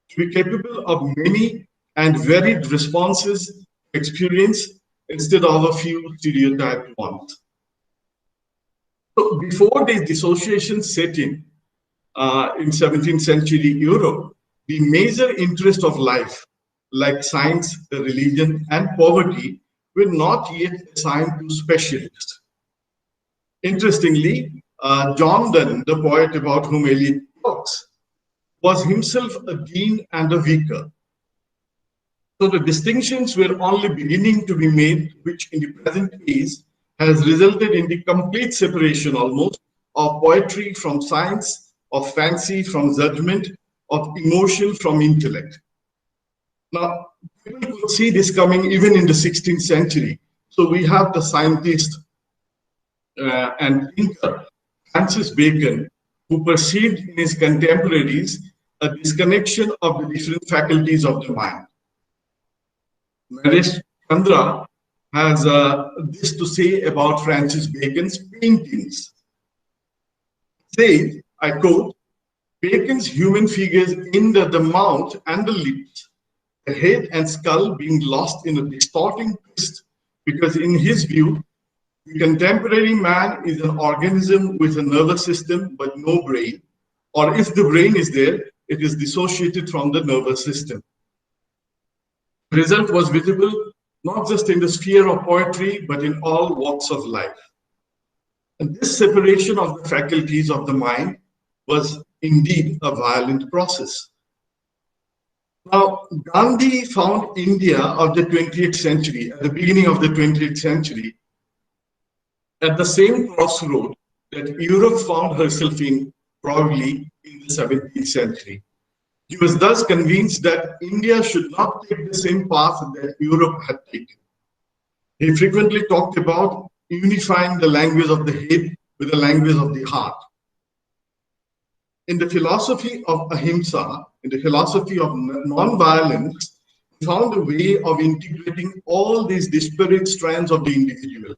to be capable of many and varied responses to experience instead of a few stereotyped ones. So before this dissociation set in 17th century Europe, the major interests of life, like science, religion, and poverty, were not yet assigned to specialists. Interestingly, John Donne, the poet about whom Eliot talks, was himself a dean and a vicar. So the distinctions were only beginning to be made, which in the present case has resulted in the complete separation almost of poetry from science, of fancy from judgment, of emotion from intellect. Now, people could see this coming even in the 16th century. So we have the scientist and thinker, Francis Bacon, who perceived in his contemporaries a disconnection of the different faculties of the mind. Naresh Chandra has this to say about Francis Bacon's paintings. He says, I quote, Bacon's human figures in the mouth and the lips, the head and skull being lost in a distorting twist, because in his view, the contemporary man is an organism with a nervous system but no brain, or if the brain is there, it is dissociated from the nervous system. The result was visible not just in the sphere of poetry, but in all walks of life. And this separation of the faculties of the mind was indeed a violent process. Now, Gandhi found India of the 20th century, at the beginning of the 20th century, at the same crossroad that Europe found herself in probably in the 17th century. He was thus convinced that India should not take the same path that Europe had taken. He frequently talked about unifying the language of the head with the language of the heart. In the philosophy of ahimsa, in the philosophy of non-violence, he found a way of integrating all these disparate strands of the individual,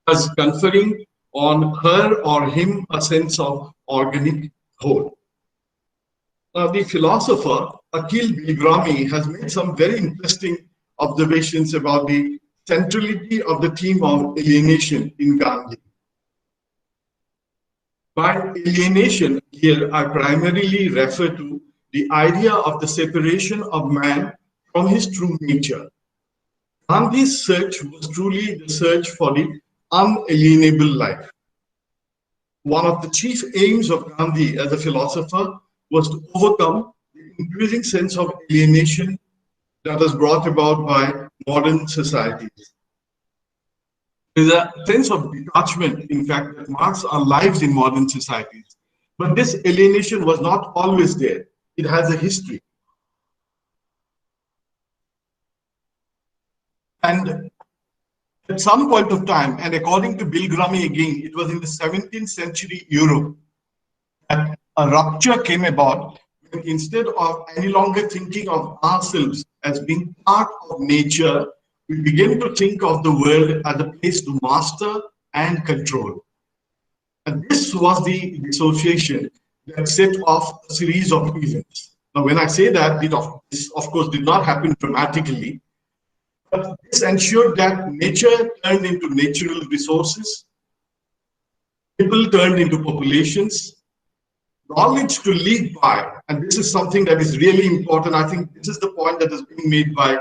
thus conferring on her or him a sense of organic whole. Now, the philosopher Akhil Bigrami has made some very interesting observations about the centrality of the theme of alienation in Gandhi. By alienation, here I primarily refer to the idea of the separation of man from his true nature. Gandhi's search was truly the search for the unalienable life. One of the chief aims of Gandhi as a philosopher was to overcome the increasing sense of alienation that was brought about by modern societies. There's a sense of detachment, in fact, that marks our lives in modern societies. But this alienation was not always there. It has a history. And at some point of time, and according to Bill Grummy again, it was in the 17th century Europe that a rupture came about when instead of any longer thinking of ourselves as being part of nature, we begin to think of the world as a place to master and control. And this was the dissociation that set off a series of events. Now, when I say that, this of course did not happen dramatically, but this ensured that nature turned into natural resources, people turned into populations, knowledge to live by, and this is something that is really important. I think this is the point that is being made by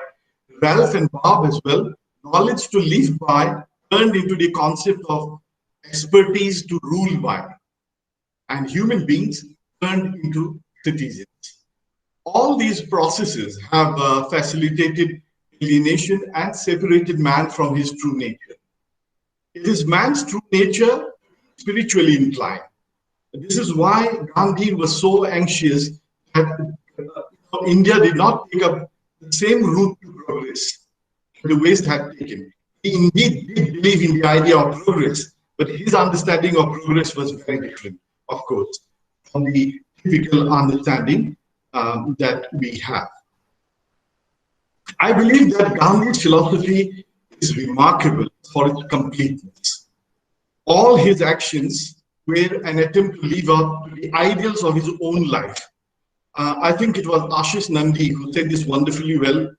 Ralph and Bob as well. Knowledge to live by turned into the concept of expertise to rule by, and human beings turned into citizens. All these processes have facilitated alienation and separated man from his true nature. It is man's true nature spiritually inclined. This is why Gandhi was so anxious that India did not take up the same route to progress the West had taken. He indeed did believe in the idea of progress, but his understanding of progress was very different, of course, from the typical understanding that we have. I believe that Gandhi's philosophy is remarkable for its completeness. All his actions were an attempt to live up to the ideals of his own life. I think it was Ashish Nandi who said this wonderfully well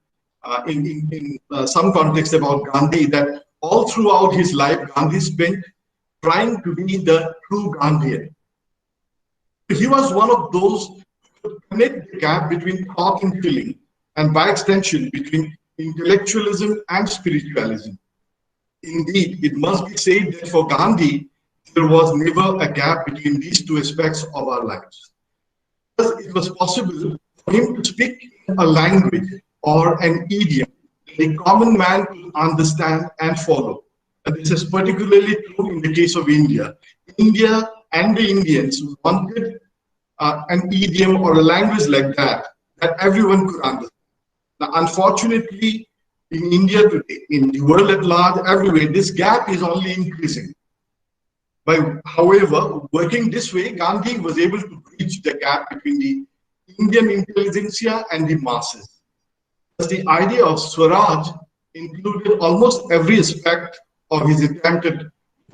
in some context about Gandhi, that all throughout his life, Gandhi spent trying to be the true Gandhian. He was one of those who connect the gap between thought and feeling, and by extension, between intellectualism and spiritualism. Indeed, it must be said that for Gandhi, there was never a gap between these two aspects of our lives. It was possible for him to speak a language or an idiom that a common man could understand and follow. And this is particularly true in the case of India. India and the Indians wanted an idiom or a language like that everyone could understand. Now, unfortunately, in India today, in the world at large, everywhere, this gap is only increasing. However, working this way, Gandhi was able to bridge the gap between the Indian intelligentsia and the masses. Thus, the idea of Swaraj included almost every aspect of his attempt at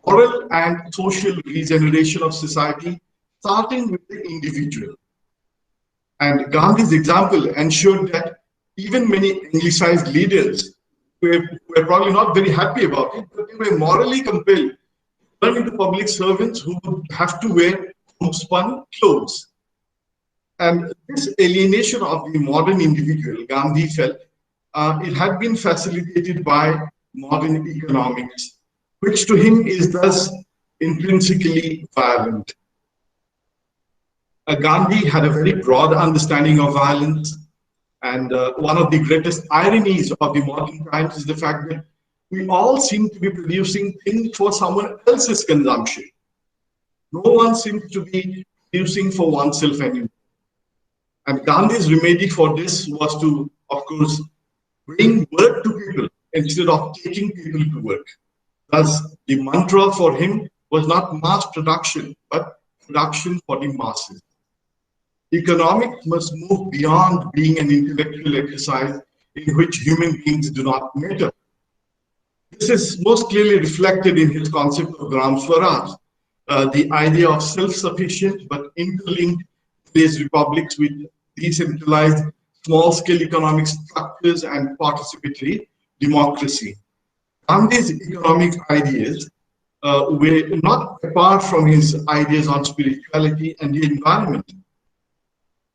moral and social regeneration of society, starting with the individual. And Gandhi's example ensured that even many Anglicized leaders were probably not very happy about it, but they were morally compelled to turn into public servants who would have to wear homespun clothes. And this alienation of the modern individual, Gandhi felt, it had been facilitated by modern economics, which to him is thus intrinsically violent. Gandhi had a very broad understanding of violence. And one of the greatest ironies of the modern times is the fact that we all seem to be producing things for someone else's consumption. No one seems to be producing for oneself anymore. And Gandhi's remedy for this was to, of course, bring work to people instead of taking people to work. Thus, the mantra for him was not mass production, but production for the masses. Economics must move beyond being an intellectual exercise in which human beings do not matter. This is most clearly reflected in his concept of Gram Swaraj, the idea of self-sufficient but interlinked place republics with decentralized small-scale economic structures and participatory democracy. Gandhi's economic ideas not apart from his ideas on spirituality and the environment.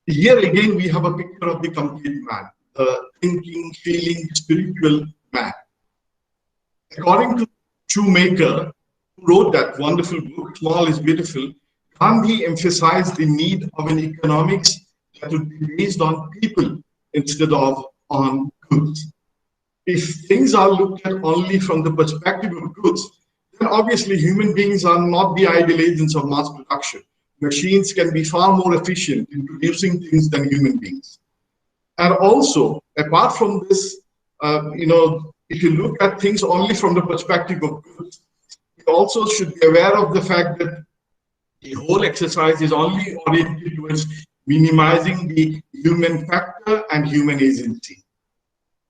Here again, we have a picture of the complete man, the thinking, feeling, spiritual man. According to Shoemaker, who wrote that wonderful book, Small is Beautiful, Gandhi emphasized the need of an economics that would be based on people instead of on goods. If things are looked at only from the perspective of goods, then obviously human beings are not the ideal agents of mass production. Machines can be far more efficient in producing things than human beings. And also, apart from this, if you look at things only from the perspective of goods, you also should be aware of the fact that the whole exercise is only oriented towards minimizing the human factor and human agency.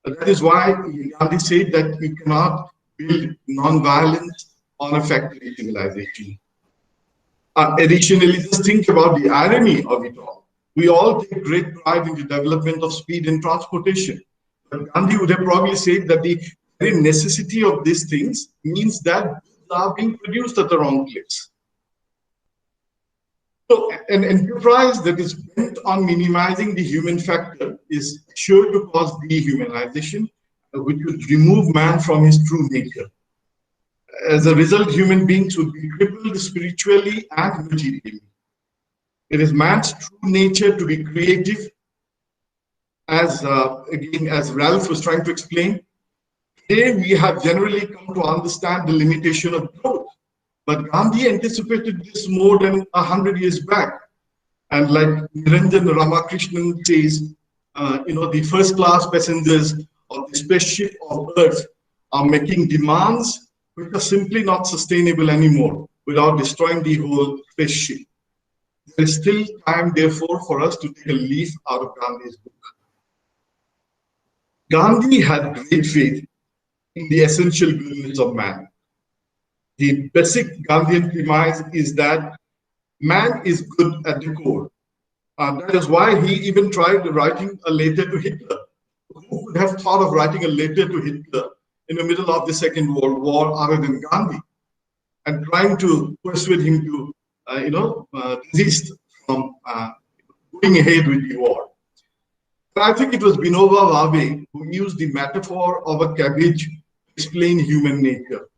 That is why Gandhi said that you cannot build non-violence on a factory civilization. Additionally, just think about the irony of it all. We all take great pride in the development of speed and transportation. But Gandhi would have probably said that the very necessity of these things means that goods are being produced at the wrong place. So an enterprise that is bent on minimizing the human factor is sure to cause dehumanization, which would remove man from his true nature. As a result, human beings would be crippled spiritually and materially. It is man's true nature to be creative, as Ralph was trying to explain. Today, we have generally come to understand the limitation of growth. But Gandhi anticipated this more than 100 years back. And like Niranjan Ramakrishnan says, the first-class passengers of the spaceship of Earth are making demands which are simply not sustainable anymore without destroying the whole spaceship. There is still time, therefore, for us to take a leaf out of Gandhi's book. Gandhi had great faith in the essential goodness of man. The basic Gandhian premise is that man is good at the core. That is why he even tried writing a letter to Hitler. Who would have thought of writing a letter to Hitler in the middle of the Second World War other than Gandhi, and trying to persuade him to, desist from going ahead with the war? But I think it was Vinoba Bhave who used the metaphor of a cabbage to explain human nature.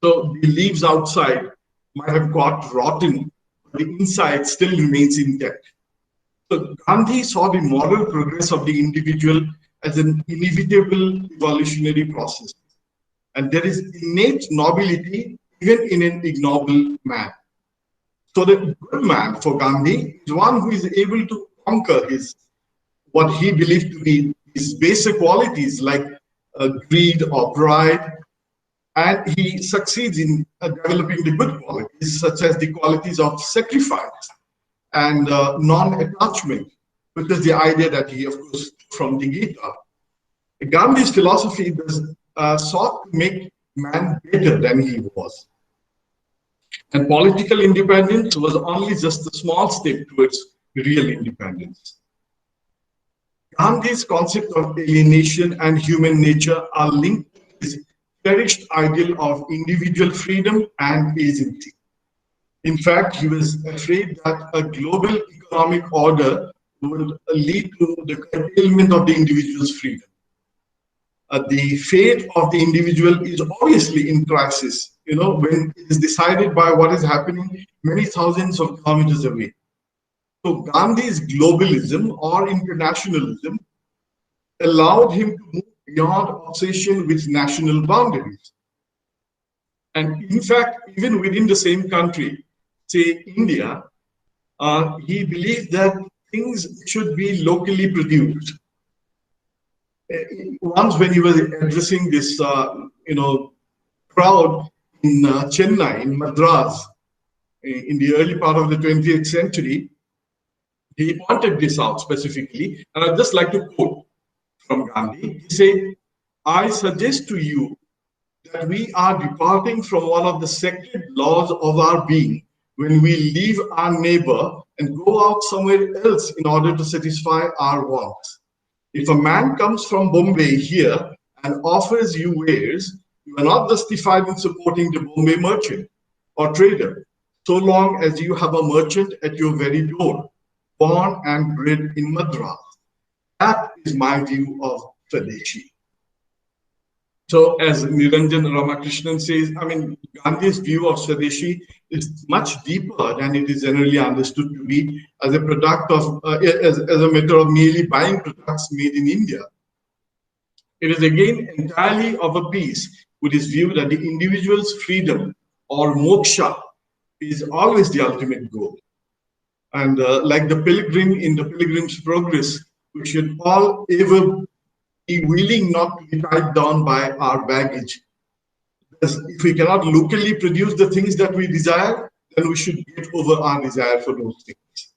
So the leaves outside might have got rotten, but the inside still remains intact. So Gandhi saw the moral progress of the individual as an inevitable evolutionary process. And there is innate nobility even in an ignoble man. So the good man for Gandhi is one who is able to conquer what he believed to be his basic qualities like greed or pride. And he succeeds in developing the good qualities, such as the qualities of sacrifice and non-attachment, which is the idea that he, of course, took from the Gita. Gandhi's philosophy sought to make man better than he was. And political independence was only just a small step towards real independence. Gandhi's concept of alienation and human nature are linked to his cherished ideal of individual freedom and agency. In fact, he was afraid that a global economic order would lead to the curtailment of the individual's freedom. The fate of the individual is obviously in crisis, when it is decided by what is happening many thousands of kilometers away. So Gandhi's globalism or internationalism allowed him to move beyond obsession with national boundaries. And in fact, even within the same country, say India, he believed that things should be locally produced. Once when he was addressing this, crowd in Chennai, in Madras, in the early part of the 20th century, he pointed this out specifically, and I'd just like to quote from Gandhi. He said, "I suggest to you that we are departing from one of the sacred laws of our being when we leave our neighbor and go out somewhere else in order to satisfy our wants. If a man comes from Bombay here and offers you wares, You are not justified in supporting the Bombay merchant or trader, so long as you have a merchant at your very door, born and bred in Madras. That is my view of Swadeshi. So as Niranjan Ramakrishnan says, I mean, Gandhi's view of Swadeshi is much deeper than it is generally understood to be as a product of, as a matter of merely buying products made in India. It is again entirely of a piece with his view that the individual's freedom or moksha is always the ultimate goal. And like the pilgrim in the Pilgrim's Progress, we should all ever be willing not to be tied down by our baggage. Because if we cannot locally produce the things that we desire, then we should get over our desire for those things.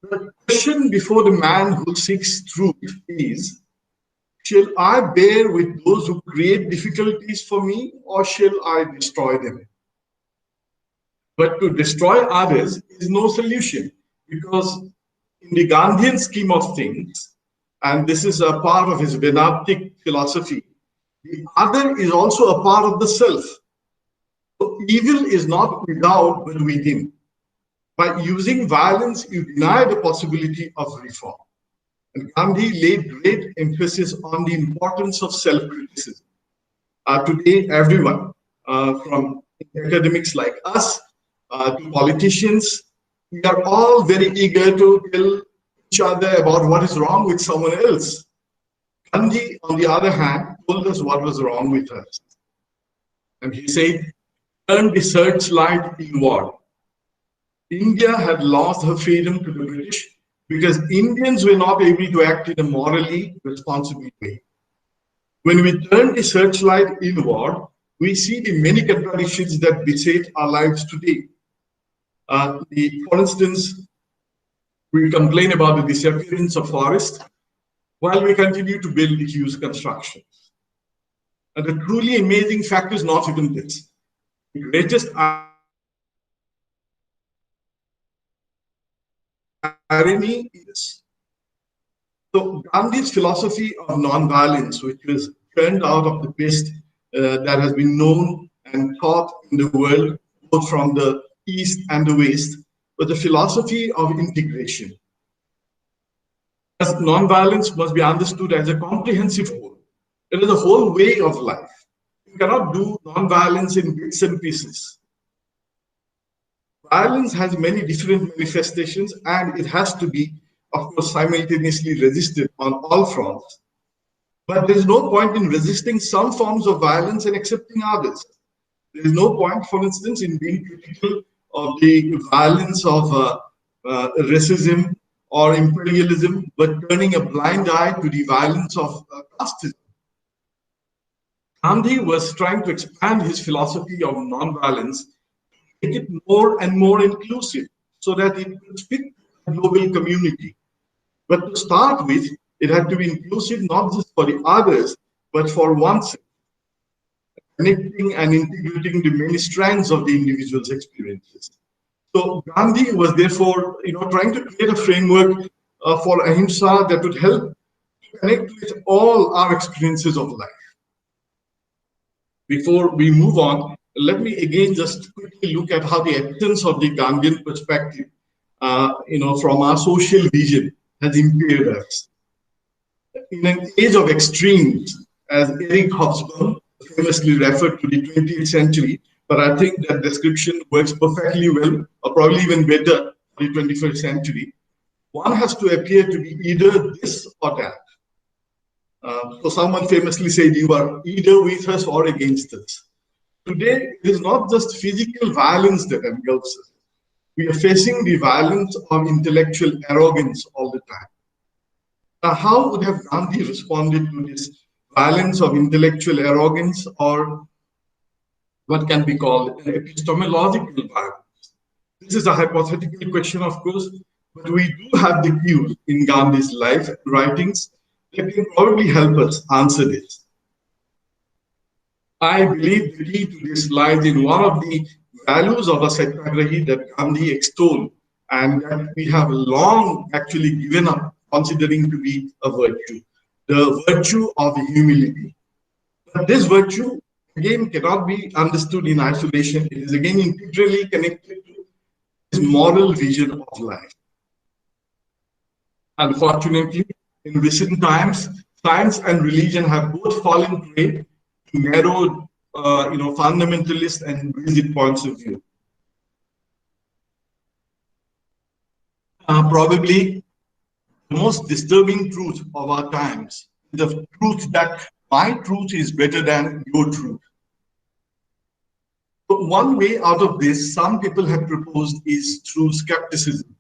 The question before the man who seeks truth is, shall I bear with those who create difficulties for me, or shall I destroy them? But to destroy others is no solution, because in the Gandhian scheme of things, and this is a part of his Vedantic philosophy, the other is also a part of the self. So evil is not without but within. By using violence, you deny the possibility of reform. And Gandhi laid great emphasis on the importance of self-criticism. Today, everyone, from academics like us to politicians, we are all very eager to tell each other about what is wrong with someone else. Gandhi, on the other hand, told us what was wrong with us. And he said, turn the searchlight inward. India had lost her freedom to the British because Indians were not able to act in a morally responsible way. When we turn the searchlight inward, we see the many contradictions that beset our lives today. For instance, we complain about the disappearance of forests while we continue to build huge constructions. And the truly amazing fact is not even this. The greatest irony is, so Gandhi's philosophy of non-violence, which was turned out of the best that has been known and taught in the world, both from the East and the West, was the philosophy of integration. As non-violence must be understood as a comprehensive whole. It is a whole way of life. You cannot do non-violence in bits and pieces. Violence has many different manifestations, and it has to be, of course, simultaneously resisted on all fronts. But there is no point in resisting some forms of violence and accepting others. There is no point, for instance, in being critical of the violence of racism or imperialism, but turning a blind eye to the violence of casteism. Gandhi was trying to expand his philosophy of non-violence, make it more and more inclusive so that it could speak to the global community. But to start with, it had to be inclusive not just for the others, but for oneself, connecting and integrating the many strands of the individual's experiences. So Gandhi was therefore, trying to create a framework for ahimsa that would help connect with all our experiences of life. Before we move on, let me again just quickly look at how the essence of the Gandhian perspective, from our social vision has impaired us. In an age of extremes, as Eric Hobsbawm famously referred to the 20th century, but I think that description works perfectly well, or probably even better for the 21st century. One has to appear to be either this or that. So someone famously said, you are either with us or against us. Today, it is not just physical violence that engulfs us. We are facing the violence of intellectual arrogance all the time. Now, how would have Gandhi responded to this violence of intellectual arrogance, or what can be called an epistemological violence? This is a hypothetical question, of course, but we do have the clues in Gandhi's life and writings that can probably help us answer this. I believe the key to this lies in one of the values of a satyagrahi that Gandhi extolled and that we have long actually given up considering to be a virtue, the virtue of humility. But this virtue, again, cannot be understood in isolation. It is again integrally connected to his moral vision of life. Unfortunately, in recent times, science and religion have both fallen prey to narrow, fundamentalist and rigid points of view. Probably the most disturbing truth of our times, the truth that my truth is better than your truth. But one way out of this, some people have proposed, is through skepticism.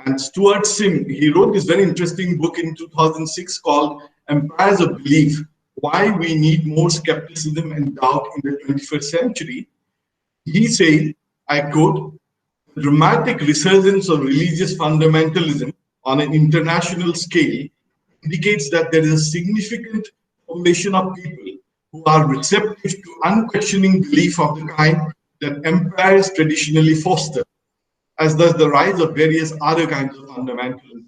And Stuart Sim, he wrote this very interesting book in 2006 called Empires of Belief, Why We Need More Skepticism and Doubt in the 21st Century. He said, I quote, the dramatic resurgence of religious fundamentalism on an international scale indicates that there is a significant population of people who are receptive to unquestioning belief of the kind that empires traditionally foster, as does the rise of various other kinds of fundamentalism,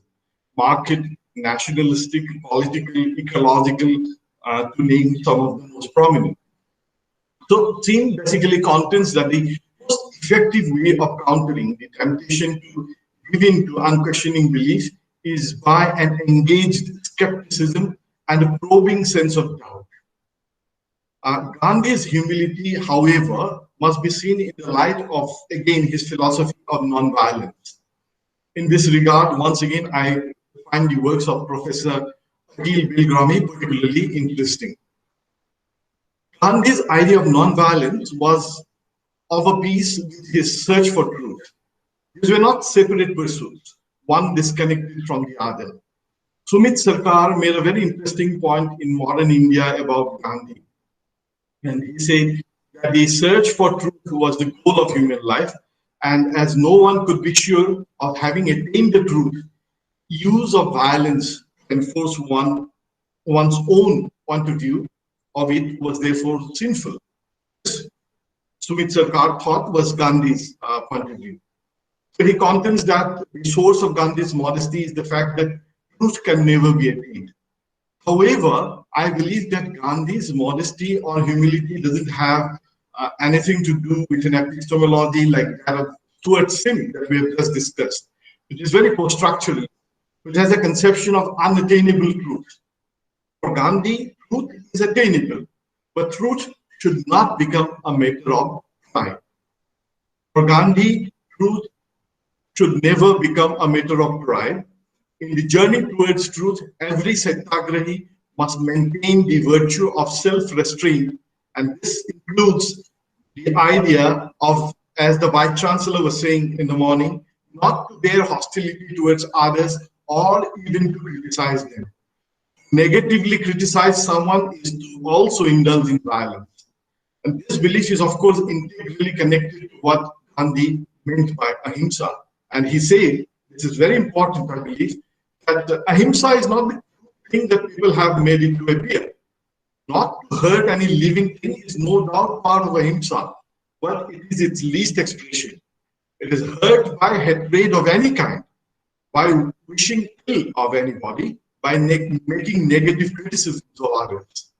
market, nationalistic, political, ecological, to name some of the most prominent. So Sim basically contends that the most effective way of countering the temptation to give in to unquestioning belief is by an engaged skepticism and a probing sense of doubt. Gandhi's humility, however, must be seen in the light of, again, his philosophy of non-violence. In this regard, once again, I find the works of Professor Akhil Bilgrami particularly interesting. Gandhi's idea of non-violence was of a piece with his search for truth. These were not separate pursuits, one disconnected from the other. Sumit Sarkar made a very interesting point in Modern India about Gandhi. And he said that the search for truth was the goal of human life, and as no one could be sure of having attained the truth, use of violence to enforce one's own point of view of it was therefore sinful. Sumit Sarkar thought was Gandhi's point of view. So he contends that the source of Gandhi's modesty is the fact that truth can never be attained. However, I believe that Gandhi's modesty or humility doesn't have anything to do with an epistemology like that of Stuart Sim that we have just discussed, which is very post-structural, which has a conception of unattainable truth. For Gandhi, truth is attainable, but truth should not become a matter of pride. For Gandhi, truth should never become a matter of pride. In the journey towards truth, every satyagrahi must maintain the virtue of self-restraint, and this includes the idea of, as the Vice Chancellor was saying in the morning, not to bear hostility towards others or even to criticize them. Negatively criticize someone is to also indulge in violence. And this belief is, of course, integrally connected to what Gandhi meant by ahimsa. And he said, this is very important, I believe, that ahimsa is not the thing that people have made it to appear. Not to hurt any living thing is no doubt part of ahimsa, but it is its least expression. It is hurt by hatred of any kind, by wishing ill of anybody, by making negative criticisms of others.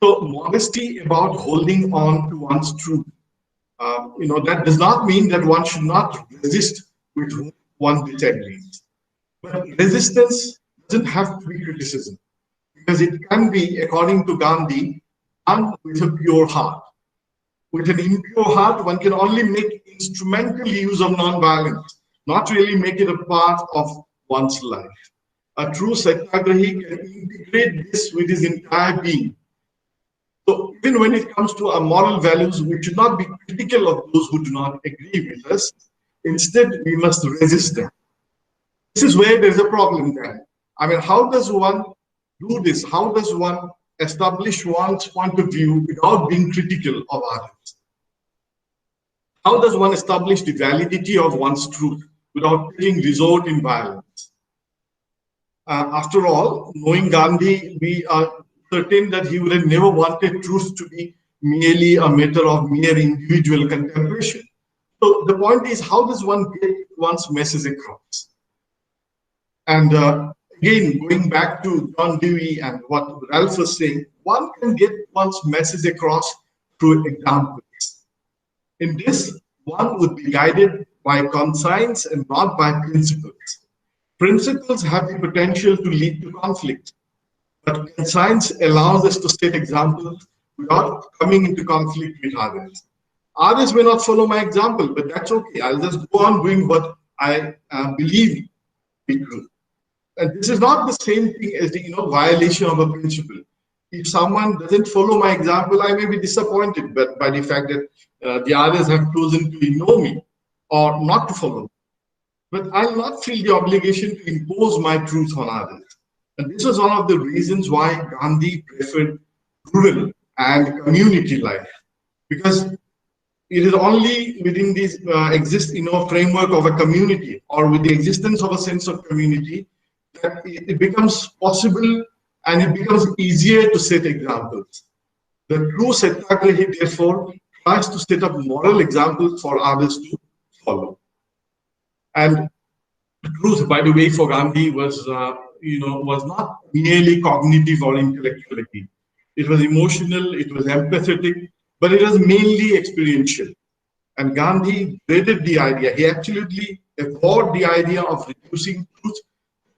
So modesty about holding on to one's truth, that does not mean that one should not resist with whom one disagrees. But resistance doesn't have to be criticism, because it can be, according to Gandhi, done with a pure heart. With an impure heart, one can only make instrumental use of non-violence, not really make it a part of one's life. A true satyagrahi can integrate this with his entire being. So even when it comes to our moral values, we should not be critical of those who do not agree with us. Instead, we must resist them. This is where there's a problem then. I mean, how does one do this? How does one establish one's point of view without being critical of others? How does one establish the validity of one's truth without taking resort in violence? After all, knowing Gandhi, we are certain that he would have never wanted truth to be merely a matter of mere individual contemplation. So the point is, how does one get one's message across? And again, going back to John Dewey and what Ralph was saying, one can get one's message across through examples. In this, one would be guided by conscience and not by principles. Principles have the potential to lead to conflict, but conscience allows us to set examples without coming into conflict with others. Others may not follow my example, but that's okay. I'll just go on doing what I believe to be true. And this is not the same thing as the violation of a principle. If someone doesn't follow my example, I may be disappointed by the fact that the others have chosen to ignore me or not to follow me. But I'll not feel the obligation to impose my truth on others. And this was one of the reasons why Gandhi preferred rural and community life, because it is only within this framework of a community, or with the existence of a sense of community, that it becomes possible and it becomes easier to set examples. The true Satyagrahi, therefore, tries to set up moral examples for others to follow. And the truth, by the way, for Gandhi was not merely cognitive or intellectuality. It was emotional, it was empathetic, but it was mainly experiential. And Gandhi dreaded the idea. He absolutely abhorred the idea of reducing truth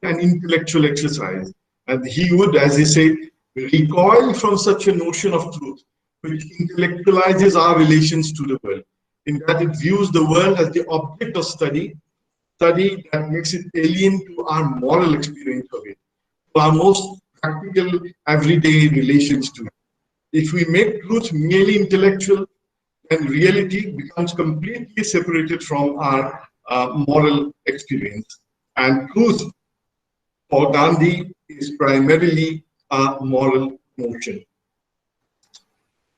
to an intellectual exercise. And he would, as he said, recoil from such a notion of truth, which intellectualizes our relations to the world, in that it views the world as the object of study that makes it alien to our moral experience of it, to our most practical, everyday relations to it. If we make truth merely intellectual, then reality becomes completely separated from our moral experience. And truth for Gandhi is primarily a moral notion.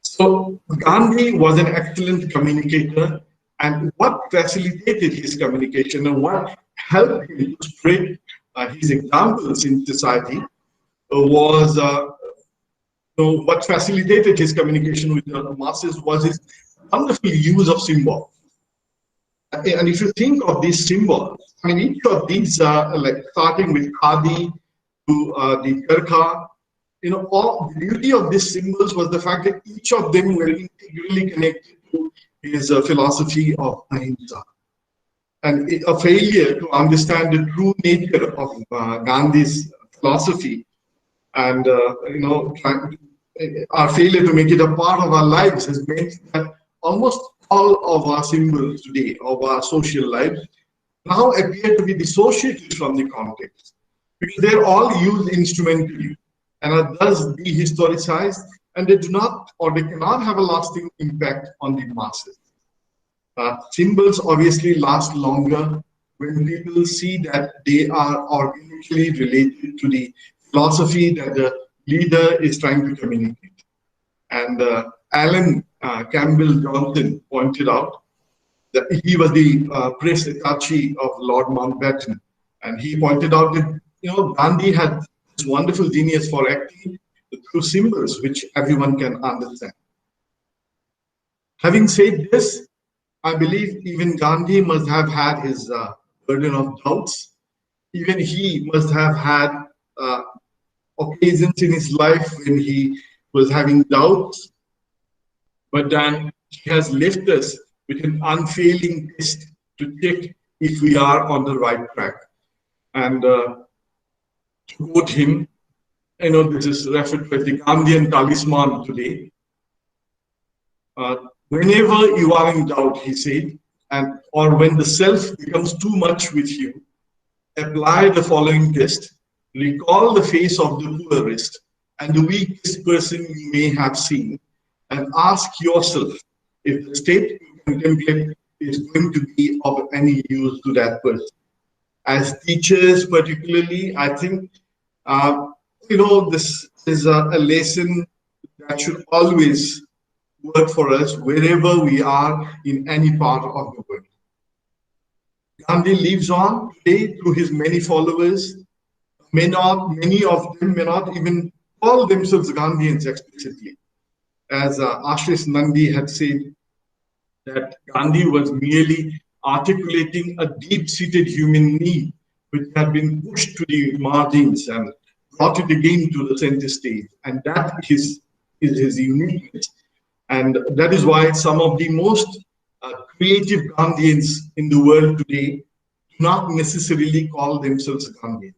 So Gandhi was an excellent communicator, and what facilitated his communication and what helped him to spread his examples in society was what facilitated his communication with the masses was his wonderful use of symbols. And if you think of these symbols, I mean, each of these like starting with Khadi to the Karkha, all the beauty of these symbols was the fact that each of them were integrally connected to his philosophy of ahimsa. And a failure to understand the true nature of Gandhi's philosophy and our failure to make it a part of our lives has meant that almost all of our symbols today of our social lives now appear to be dissociated from the context, because they're all used instrumentally and are thus dehistoricized, and they do not, or they cannot have a lasting impact on the masses. Symbols obviously last longer when people see that they are organically related to the philosophy that the leader is trying to communicate. And Alan Campbell Johnson pointed out that he was the press attaché of Lord Mountbatten, and he pointed out that Gandhi had this wonderful genius for acting through symbols which everyone can understand. Having said this, I believe even Gandhi must have had his burden of doubts. Even he must have had occasions in his life when he was having doubts, but then he has left us with an unfailing test to check if we are on the right track. And to quote him, this is referred to as the Gandhian talisman today. Whenever you are in doubt, he said, or when the self becomes too much with you, apply the following test. Recall the face of the poorest and the weakest person you may have seen, and ask yourself if the state you contemplate is going to be of any use to that person. As teachers particularly, I think, this is a lesson that should always work for us wherever we are in any part of the world. Gandhi lives on today through his many followers. Many of them may not even call themselves Gandhians explicitly. As Ashish Nandi had said, that Gandhi was merely articulating a deep-seated human need, which had been pushed to the margins and brought it again to the center stage. And that is his uniqueness. And that is why some of the most creative Gandhians in the world today do not necessarily call themselves Gandhians.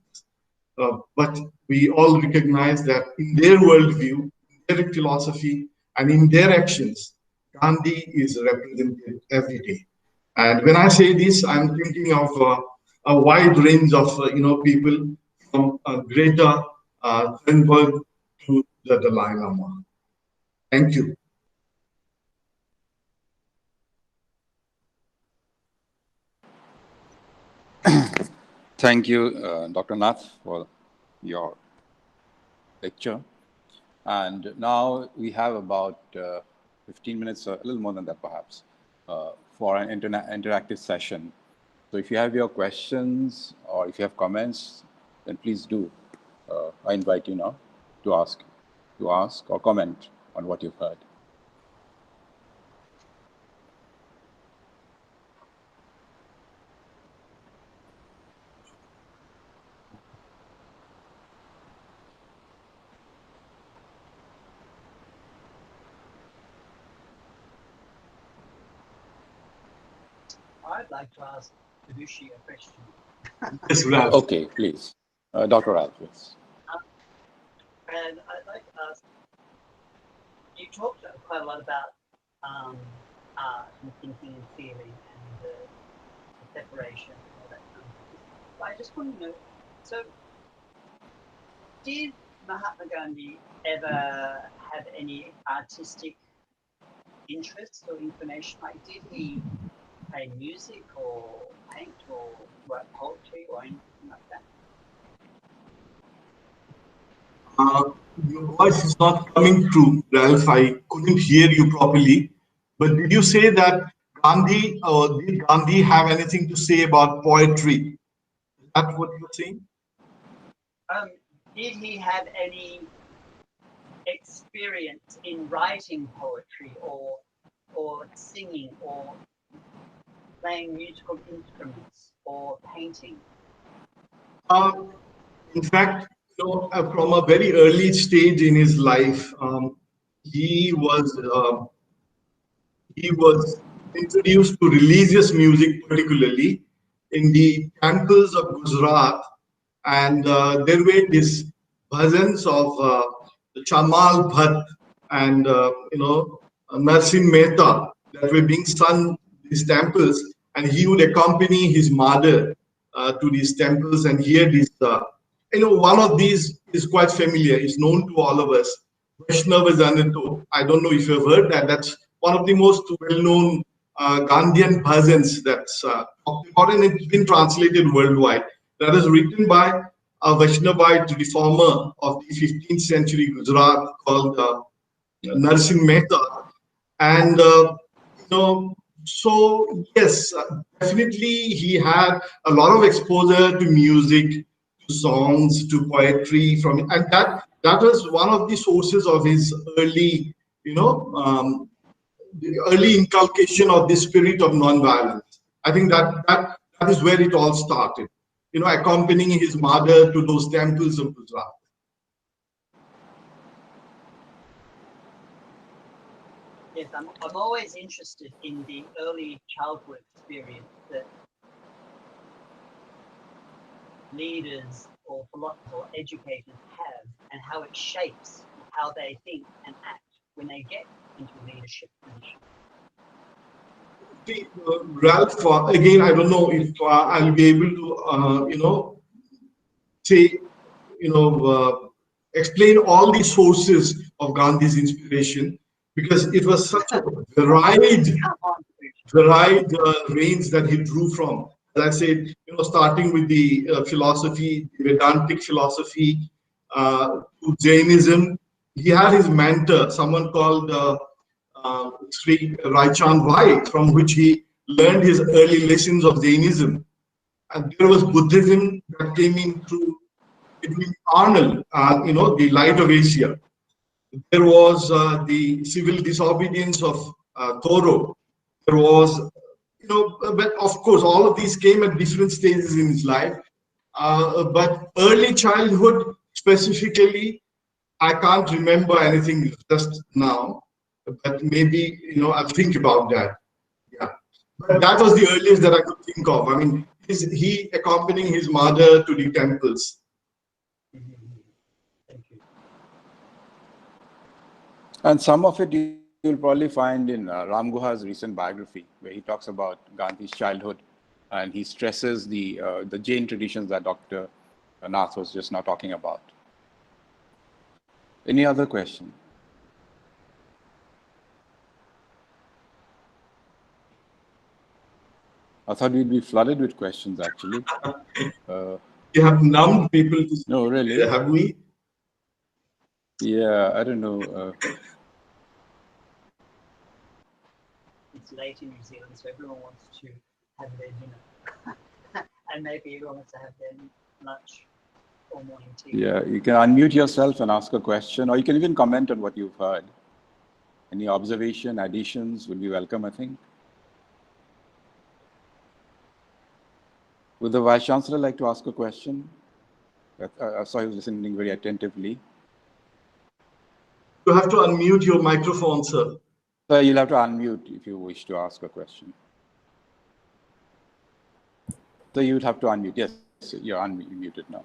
But we all recognize that in their worldview, in their philosophy, and in their actions, Gandhi is represented every day. And when I say this, I'm thinking of a wide range of people, from Greta Thunberg to the Dalai Lama. Thank you. Thank you, Dr. Nath, for your lecture. And now we have about 15 minutes, or a little more than that perhaps, for an interactive session. So if you have your questions or if you have comments, then please do. I invite you now to ask or comment on what you've heard. I'd like to ask Vidushi a question. Yes, Ralph. Okay, please. Dr. Ralph, yes. And I'd like to ask, you talked quite a lot about art and thinking and feeling and the separation and all that kind of thing. But I just want to know, so did Mahatma Gandhi ever have any artistic interests or inclination? Like, did he play music or paint or write poetry or anything like that? Your voice is not coming through, Ralph. I couldn't hear you properly. But did you say that Gandhi, or did Gandhi have anything to say about poetry? Is that what you're saying? Did he have any experience in writing poetry or singing or playing musical instruments or painting? In fact, from a very early stage in his life, he was introduced to religious music, particularly in the temples of Gujarat, and there were these bhajans of Chamal Bhatt and Narsin Mehta that were being sung in these temples, and he would accompany his mother to these temples and hear this. One of these is quite familiar. It's known to all of us. Vaishnava Janato. I don't know if you've heard that. That's one of the most well-known Gandhian bhajans that's talked about, and it's been translated worldwide. That is written by a Vaishnavite reformer of the 15th century Gujarat called Narsin Mehta. And so yes, definitely he had a lot of exposure to music, to songs, to poetry and that was one of the sources of his early, the early inculcation of the spirit of non-violence. I think that is where it all started. Accompanying his mother to those temples of Gujarat. Yes, I'm always interested in the early childhood experience that leaders or philosophers or educators have, and how it shapes how they think and act when they get into leadership positions. Ralph, again, I don't know if I'll be able to, explain all the sources of Gandhi's inspiration, because it was such a varied range that he drew from. As I said, starting with the philosophy, Vedantic philosophy, to Jainism. He had his mentor, someone called Sri Raichand Vai, from which he learned his early lessons of Jainism. And there was Buddhism that came in through between Arnold, the Light of Asia. There was the civil disobedience of Thoreau. There was, but of course, all of these came at different stages in his life. But early childhood specifically, I can't remember anything just now, but maybe, I'll think about that. Yeah. But that was the earliest that I could think of. I mean, he accompanying his mother to the temples. Thank you. And some of it you'll probably find in Ram Guha's recent biography, where he talks about Gandhi's childhood, and he stresses the Jain traditions that Dr. Nath was just now talking about. Any other question? I thought we'd be flooded with questions, actually. You have numbed people. No, really? Have we? Yeah, I don't know. It's late in New Zealand, so everyone wants to have their dinner. And maybe everyone wants to have their lunch or morning tea. Yeah, you can unmute yourself and ask a question, or you can even comment on what you've heard. Any observation, additions would be welcome, I think. Would the Vice Chancellor like to ask a question? I saw he was listening very attentively. You have to unmute your microphone, sir. So you'll have to unmute if you wish to ask a question. So you would have to unmute. Yes, you're unmuted now.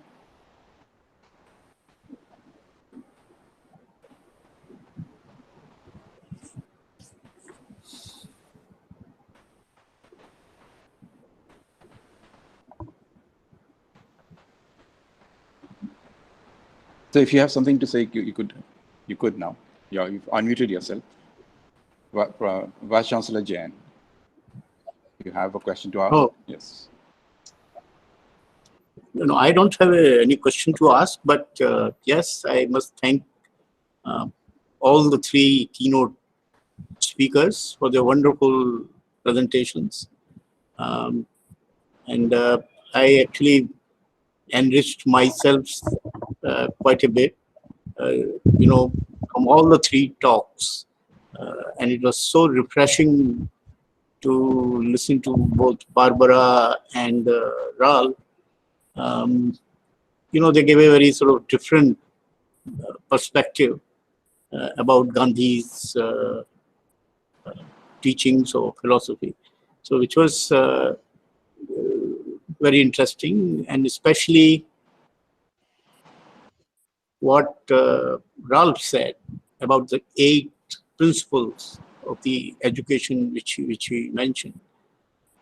So if you have something to say, you could now. Yeah, you've unmuted yourself. Vice Chancellor Jain, you have a question to ask? Oh. Yes. I don't have any question to ask, but yes, I must thank all the three keynote speakers for their wonderful presentations. And I actually enriched myself quite a bit, from all the three talks. And it was so refreshing to listen to both Barbara and Ralph. They gave a very sort of different perspective about Gandhi's teachings or philosophy. So which was very interesting, and especially what Ralph said about the 8 principles of the education which he mentioned.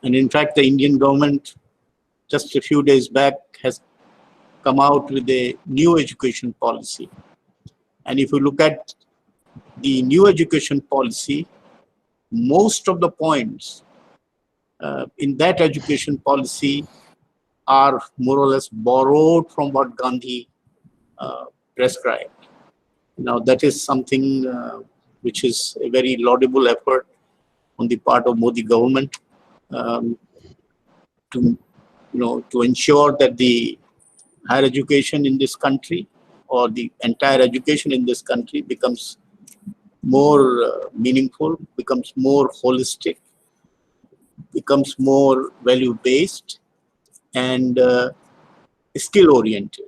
And in fact, the Indian government just a few days back has come out with a new education policy. And if you look at the new education policy, most of the points in that education policy are more or less borrowed from what Gandhi prescribed. Now, that is something which is a very laudable effort on the part of Modi government to ensure that the higher education in this country, or the entire education in this country, becomes more meaningful, becomes more holistic, becomes more value-based and skill-oriented.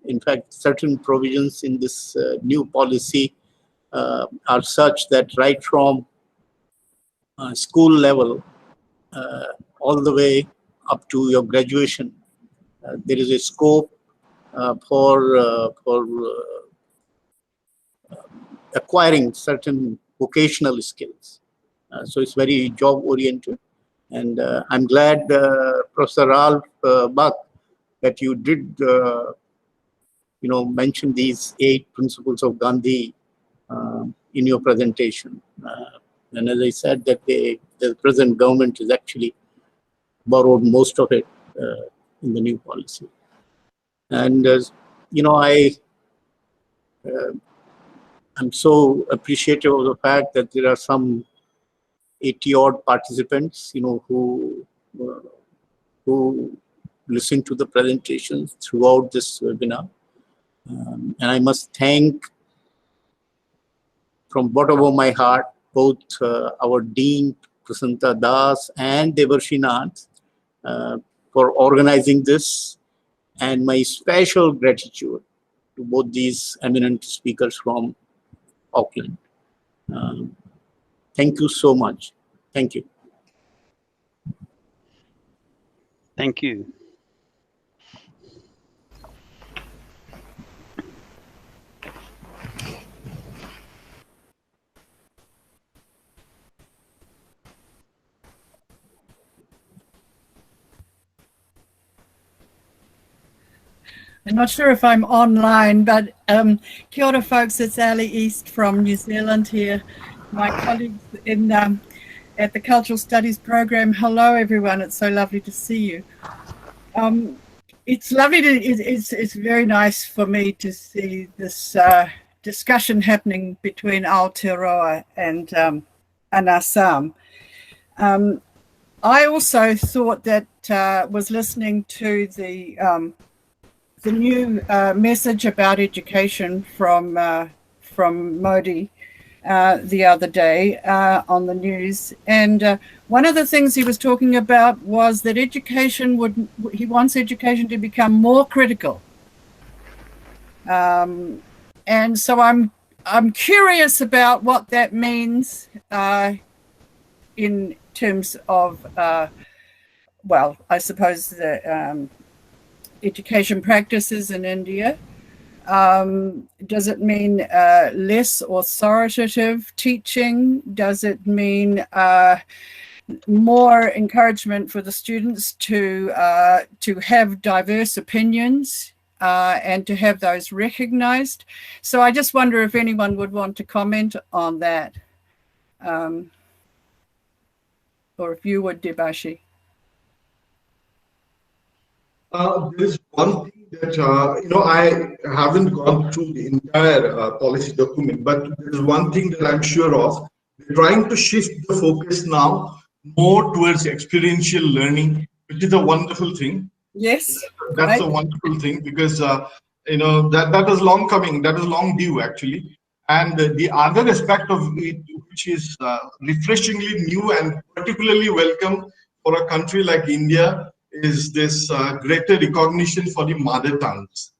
In fact, certain provisions in this new policy are such that right from school level all the way up to your graduation, there is a scope for acquiring certain vocational skills. So it's very job oriented, and I'm glad, Professor Ralph Buck, that you did mention these 8 principles of Gandhi in your presentation. And as I said, that the present government has actually borrowed most of it in the new policy. And I'm so appreciative of the fact that there are some 80-odd participants, who listen to the presentations throughout this webinar. And I must thank from bottom of my heart both our Dean, Prasanta Das, and Devarshi Nath for organizing this and my special gratitude to both these eminent speakers from Auckland. Thank you so much. Thank you. Thank you. I'm not sure if I'm online, but kia ora, folks. It's Ali East from New Zealand here. My colleagues in at the Cultural Studies program. Hello, everyone. It's so lovely to see you. It's lovely to. It's very nice for me to see this discussion happening between Aotearoa and Assam. I also thought that was listening to the new message about education from Modi the other day on the news, and one of the things he was talking about was that he wants education to become more critical, and so I'm curious about what that means in terms of well, I suppose the education practices in India. Does it mean less authoritative teaching? Does it mean more encouragement for the students to have diverse opinions and to have those recognized? So I just wonder if anyone would want to comment on that, or if you would, Debashi. There's one thing that, I haven't gone through the entire policy document, but there's one thing that I'm sure of. They're trying to shift the focus now more towards experiential learning, which is a wonderful thing. Yes. That's a wonderful thing, because, that is long coming, that is long due, actually. And the other aspect of it, which is refreshingly new and particularly welcome for a country like India, is this greater recognition for the mother tongues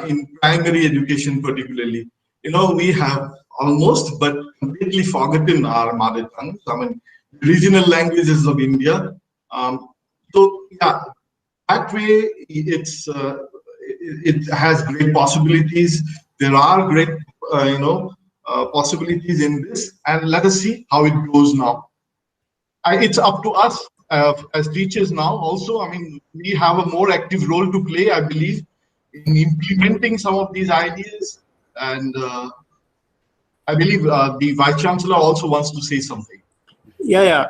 in primary education particularly. We have almost but completely forgotten our mother tongues. I mean, regional languages of India. So yeah, that way it has great possibilities. There are great possibilities in this, and let us see how it goes now. It's up to us as teachers now also. I mean, we have a more active role to play, I believe, in implementing some of these ideas. And I believe the Vice Chancellor also wants to say something. Yeah.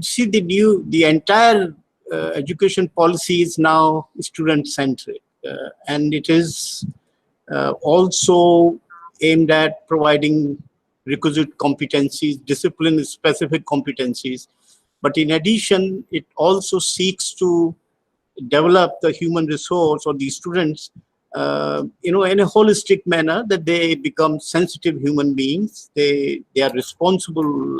See, the entire education policy is now student-centric, and it is also aimed at providing requisite competencies, discipline-specific competencies. But in addition, it also seeks to develop the human resource or the students, in a holistic manner, that they become sensitive human beings. They are responsible,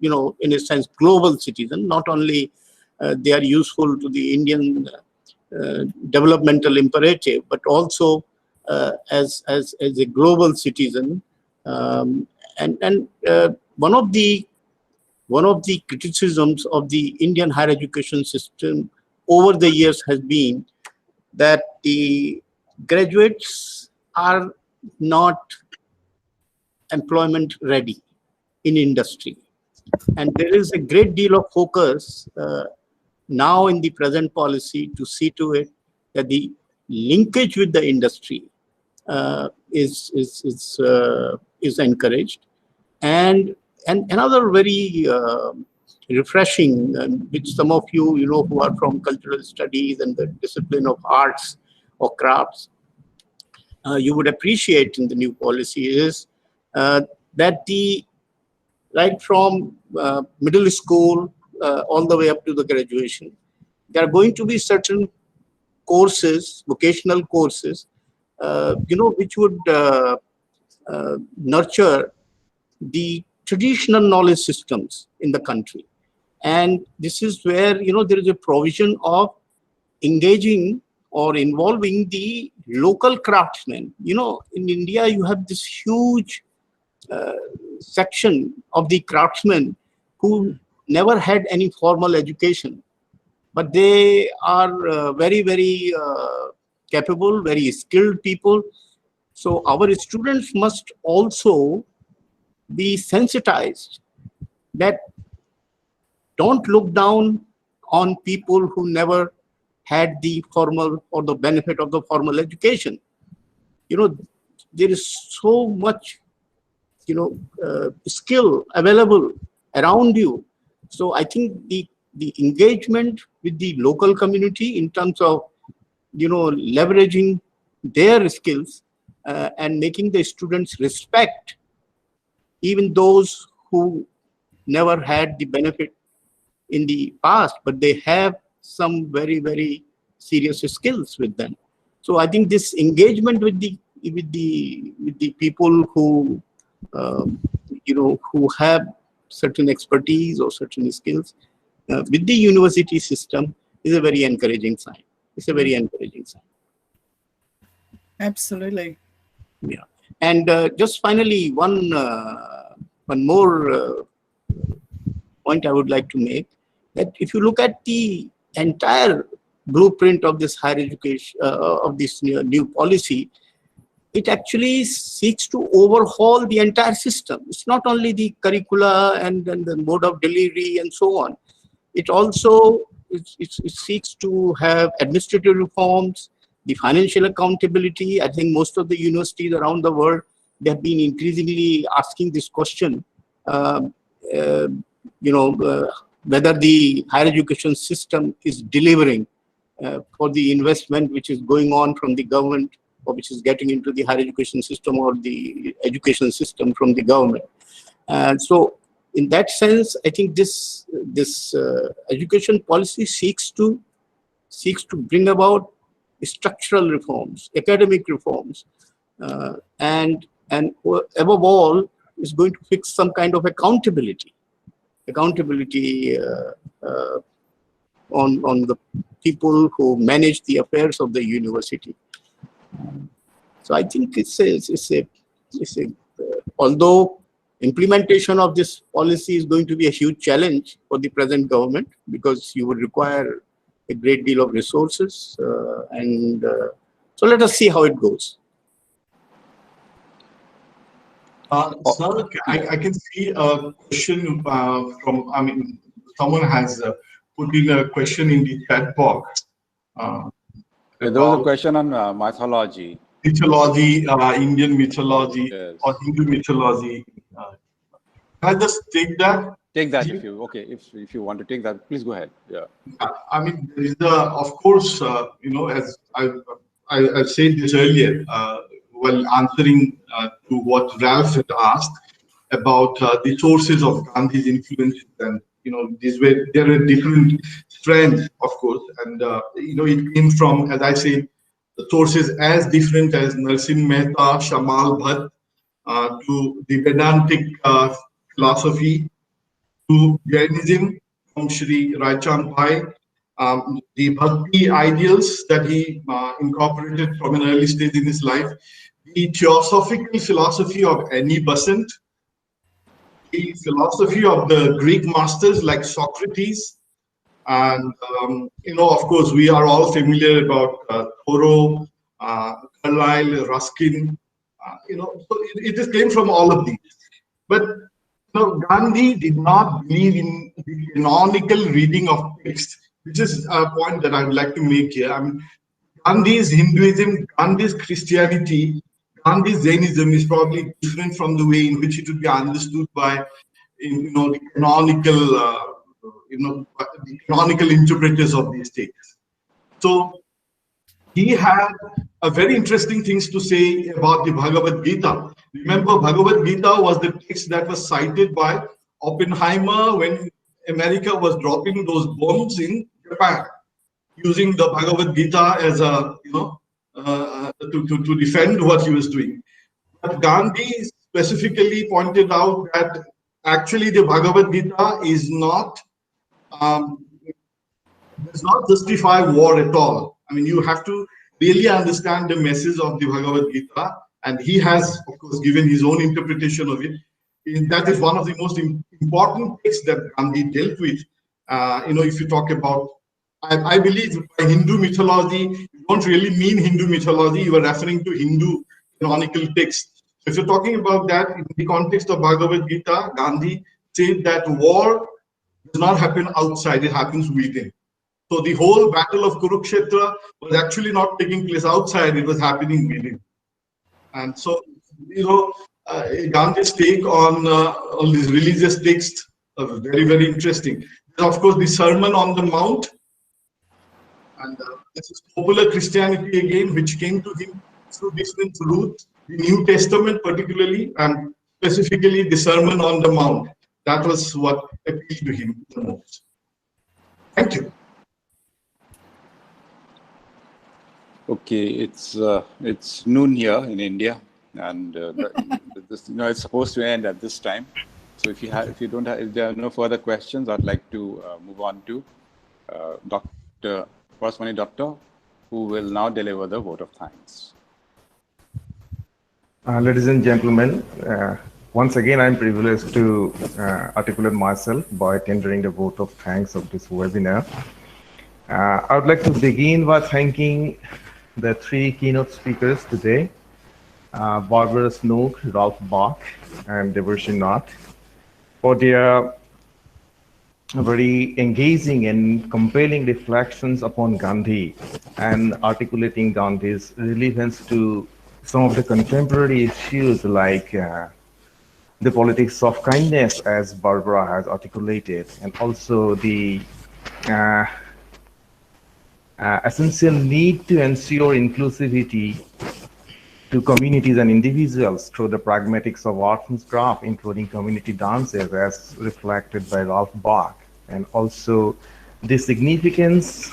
in a sense, global citizen. Not only they are useful to the Indian developmental imperative, but also as a global citizen. And one of the criticisms of the Indian higher education system over the years has been that the graduates are not employment ready in industry. And there is a great deal of focus now in the present policy to see to it that the linkage with the industry is encouraged. And another very refreshing, which some of you, who are from cultural studies and the discipline of arts or crafts, you would appreciate in the new policy is that right from middle school all the way up to the graduation, there are going to be certain courses, vocational courses, which would nurture the traditional knowledge systems in the country. And this is where, there is a provision of engaging or involving the local craftsmen. You know, in India, you have this huge section of the craftsmen who never had any formal education, but they are very, very capable, very skilled people. So our students must also be sensitized that don't look down on people who never had the formal or the benefit of the formal education. You know, there is so much, you know, skill available around you. So I think the engagement with the local community in terms of, you know, leveraging their skills and making the students respect even those who never had the benefit in the past, but they have some very, very serious skills with them. So I think this engagement with the people who you know, who have certain expertise or certain skills with the university system is a very encouraging sign. It's a very encouraging sign. Absolutely. Yeah. And just finally, one more point I would like to make, that if you look at the entire blueprint of this higher education, of this new policy, it actually seeks to overhaul the entire system. It's not only the curricula and the mode of delivery and so on. It also it seeks to have administrative reforms, the financial accountability. I think most of the universities around the world, they have been increasingly asking this question, you know, whether the higher education system is delivering for the investment which is going on from the government, or which is getting into the higher education system or the education system from the government. So in that sense, I think this education policy seeks to bring about structural reforms, academic reforms, and above all is going to fix some kind of accountability on the people who manage the affairs of the university. So I think it's a although implementation of this policy is going to be a huge challenge for the present government, because you would require a great deal of resources, so let us see how it goes. Sir, I can see a question from, I mean, someone has put in a question in the chat box. There was a question on mythology. Mythology, Indian mythology, Yes. or Hindu mythology. Can I just take that? Take that if you, okay, if you want to take that, please go ahead. Yeah. I mean, there is of course, you know, as I said this earlier, while answering to what Ralph had asked about the sources of Gandhi's influence, and you know, there were different strands, of course, and you know, it came from, as I said, the sources as different as Narsimha Mehta, Shamal Bhatt, to the Vedantic philosophy, to Jainism from Sri Raichand Pai, the Bhakti ideals that he incorporated from an early stage in his life, the theosophical philosophy of Annie Besant, the philosophy of the Greek masters like Socrates, and you know, of course, we are all familiar about Thoreau, Carlyle, Ruskin. You know, so it just came from all of these. But you know, Gandhi did not believe in the canonical reading of text, which is a point that I would like to make here. I mean, Gandhi's Hinduism, Gandhi's Christianity, Gandhi's Jainism is probably different from the way in which it would be understood by, you know, the canonical, you know, the canonical interpreters of these texts. So he had a very interesting things to say about the Bhagavad Gita. Remember, Bhagavad Gita was the text that was cited by Oppenheimer when America was dropping those bombs in Japan, using the Bhagavad Gita as a, you know, to defend what he was doing. But Gandhi specifically pointed out that actually the Bhagavad Gita is not does not justify war at all. I mean, you have to really understand the message of the Bhagavad Gita, and he has, of course, given his own interpretation of it. That is one of the most important texts that Gandhi dealt with. If you talk about, I believe by Hindu mythology, you don't really mean Hindu mythology, you are referring to Hindu canonical text. If you're talking about that in the context of Bhagavad Gita, Gandhi said that war does not happen outside, it happens within. So the whole battle of Kurukshetra was actually not taking place outside, it was happening within. And so, Gandhi's take on this religious text are very, very interesting. Of course, the Sermon on the Mount, and this is popular Christianity again, which came to him through different routes, the New Testament particularly, and specifically the Sermon on the Mount. That was what appealed to him the most. Thank you. Okay, it's noon here in India, and it's supposed to end at this time. So if there are no further questions, I'd like to move on to Dr. Corresponding Doctor, who will now deliver the vote of thanks. Ladies and gentlemen, once again, I'm privileged to articulate myself by tendering the vote of thanks of this webinar. I would like to begin by thanking the three keynote speakers today, Barbara Snook, Ralph Bach, and Devarshi Nath, for their very engaging and compelling reflections upon Gandhi and articulating Gandhi's relevance to some of the contemporary issues like the politics of kindness, as Barbara has articulated, and also the essential need to ensure inclusivity to communities and individuals through the pragmatics of arts and craft, including community dances, as reflected by Ralph Bach, and also the significance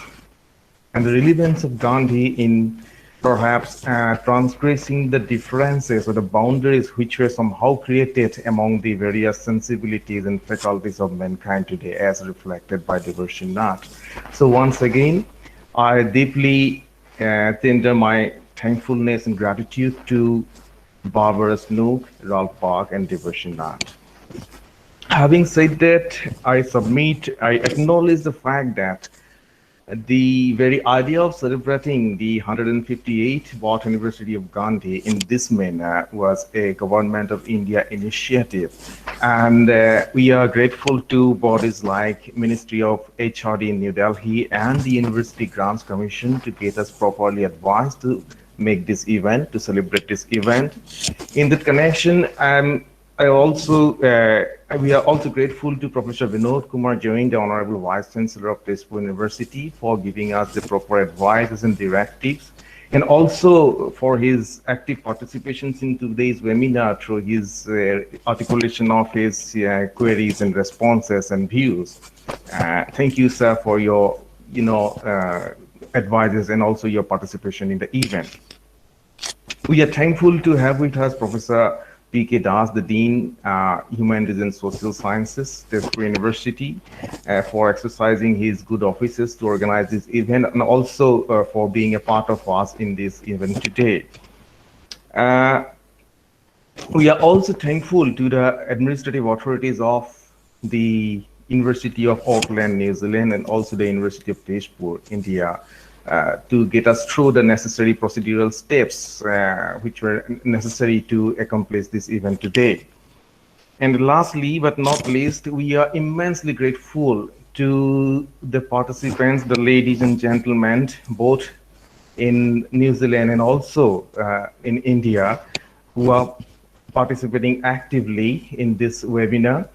and the relevance of Gandhi in perhaps transgressing the differences or the boundaries which were somehow created among the various sensibilities and faculties of mankind today, as reflected by Devarshi Nath. So once again, I deeply tender my thankfulness and gratitude to Barbara Snook, Ralph Bach, and Devarshi Nath. Having said that, I acknowledge the fact that the very idea of celebrating the 158th birth anniversary of Gandhi in this manner was a Government of India initiative. And we are grateful to bodies like Ministry of HRD in New Delhi and the University Grants Commission to get us properly advised to make this event, to celebrate this event. In that connection, we are also grateful to Professor Vinod Kumar Jain, the Honorable Vice Chancellor of Tezpur University, for giving us the proper advices and directives, and also for his active participations in today's webinar through his articulation of his queries and responses and views. Thank you, sir, for your advices and also your participation in the event. We are thankful to have with us Professor P.K. Das, the Dean, Humanities and Social Sciences, Tezpur University, for exercising his good offices to organize this event, and also for being a part of us in this event today. We are also thankful to the administrative authorities of the University of Auckland, New Zealand, and also the University of Tezpur, India, to get us through the necessary procedural steps which were necessary to accomplish this event today. And lastly, but not least, we are immensely grateful to the participants, the ladies and gentlemen, both in New Zealand and also in India, who are participating actively in this webinar.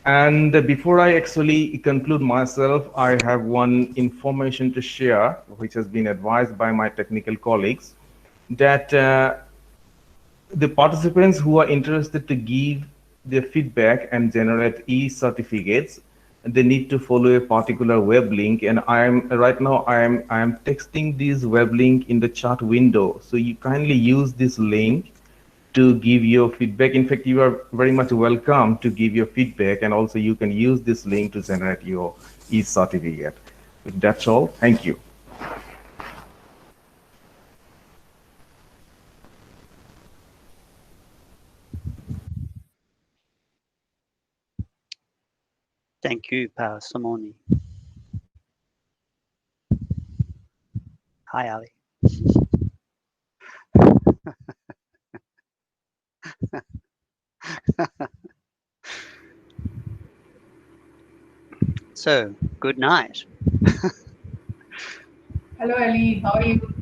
And before I actually conclude myself, I have one information to share, which has been advised by my technical colleagues, that the participants who are interested to give their feedback and generate e-certificates, they need to follow a particular web link. And right now I am texting this web link in the chat window. So you kindly use this link to give your feedback. In fact, you are very much welcome to give your feedback, and also you can use this link to generate your e-certificate. That's all. Thank you. Thank you, Pa Samoni. Hi, Ali. So, good night. Hello, Ali. How are you?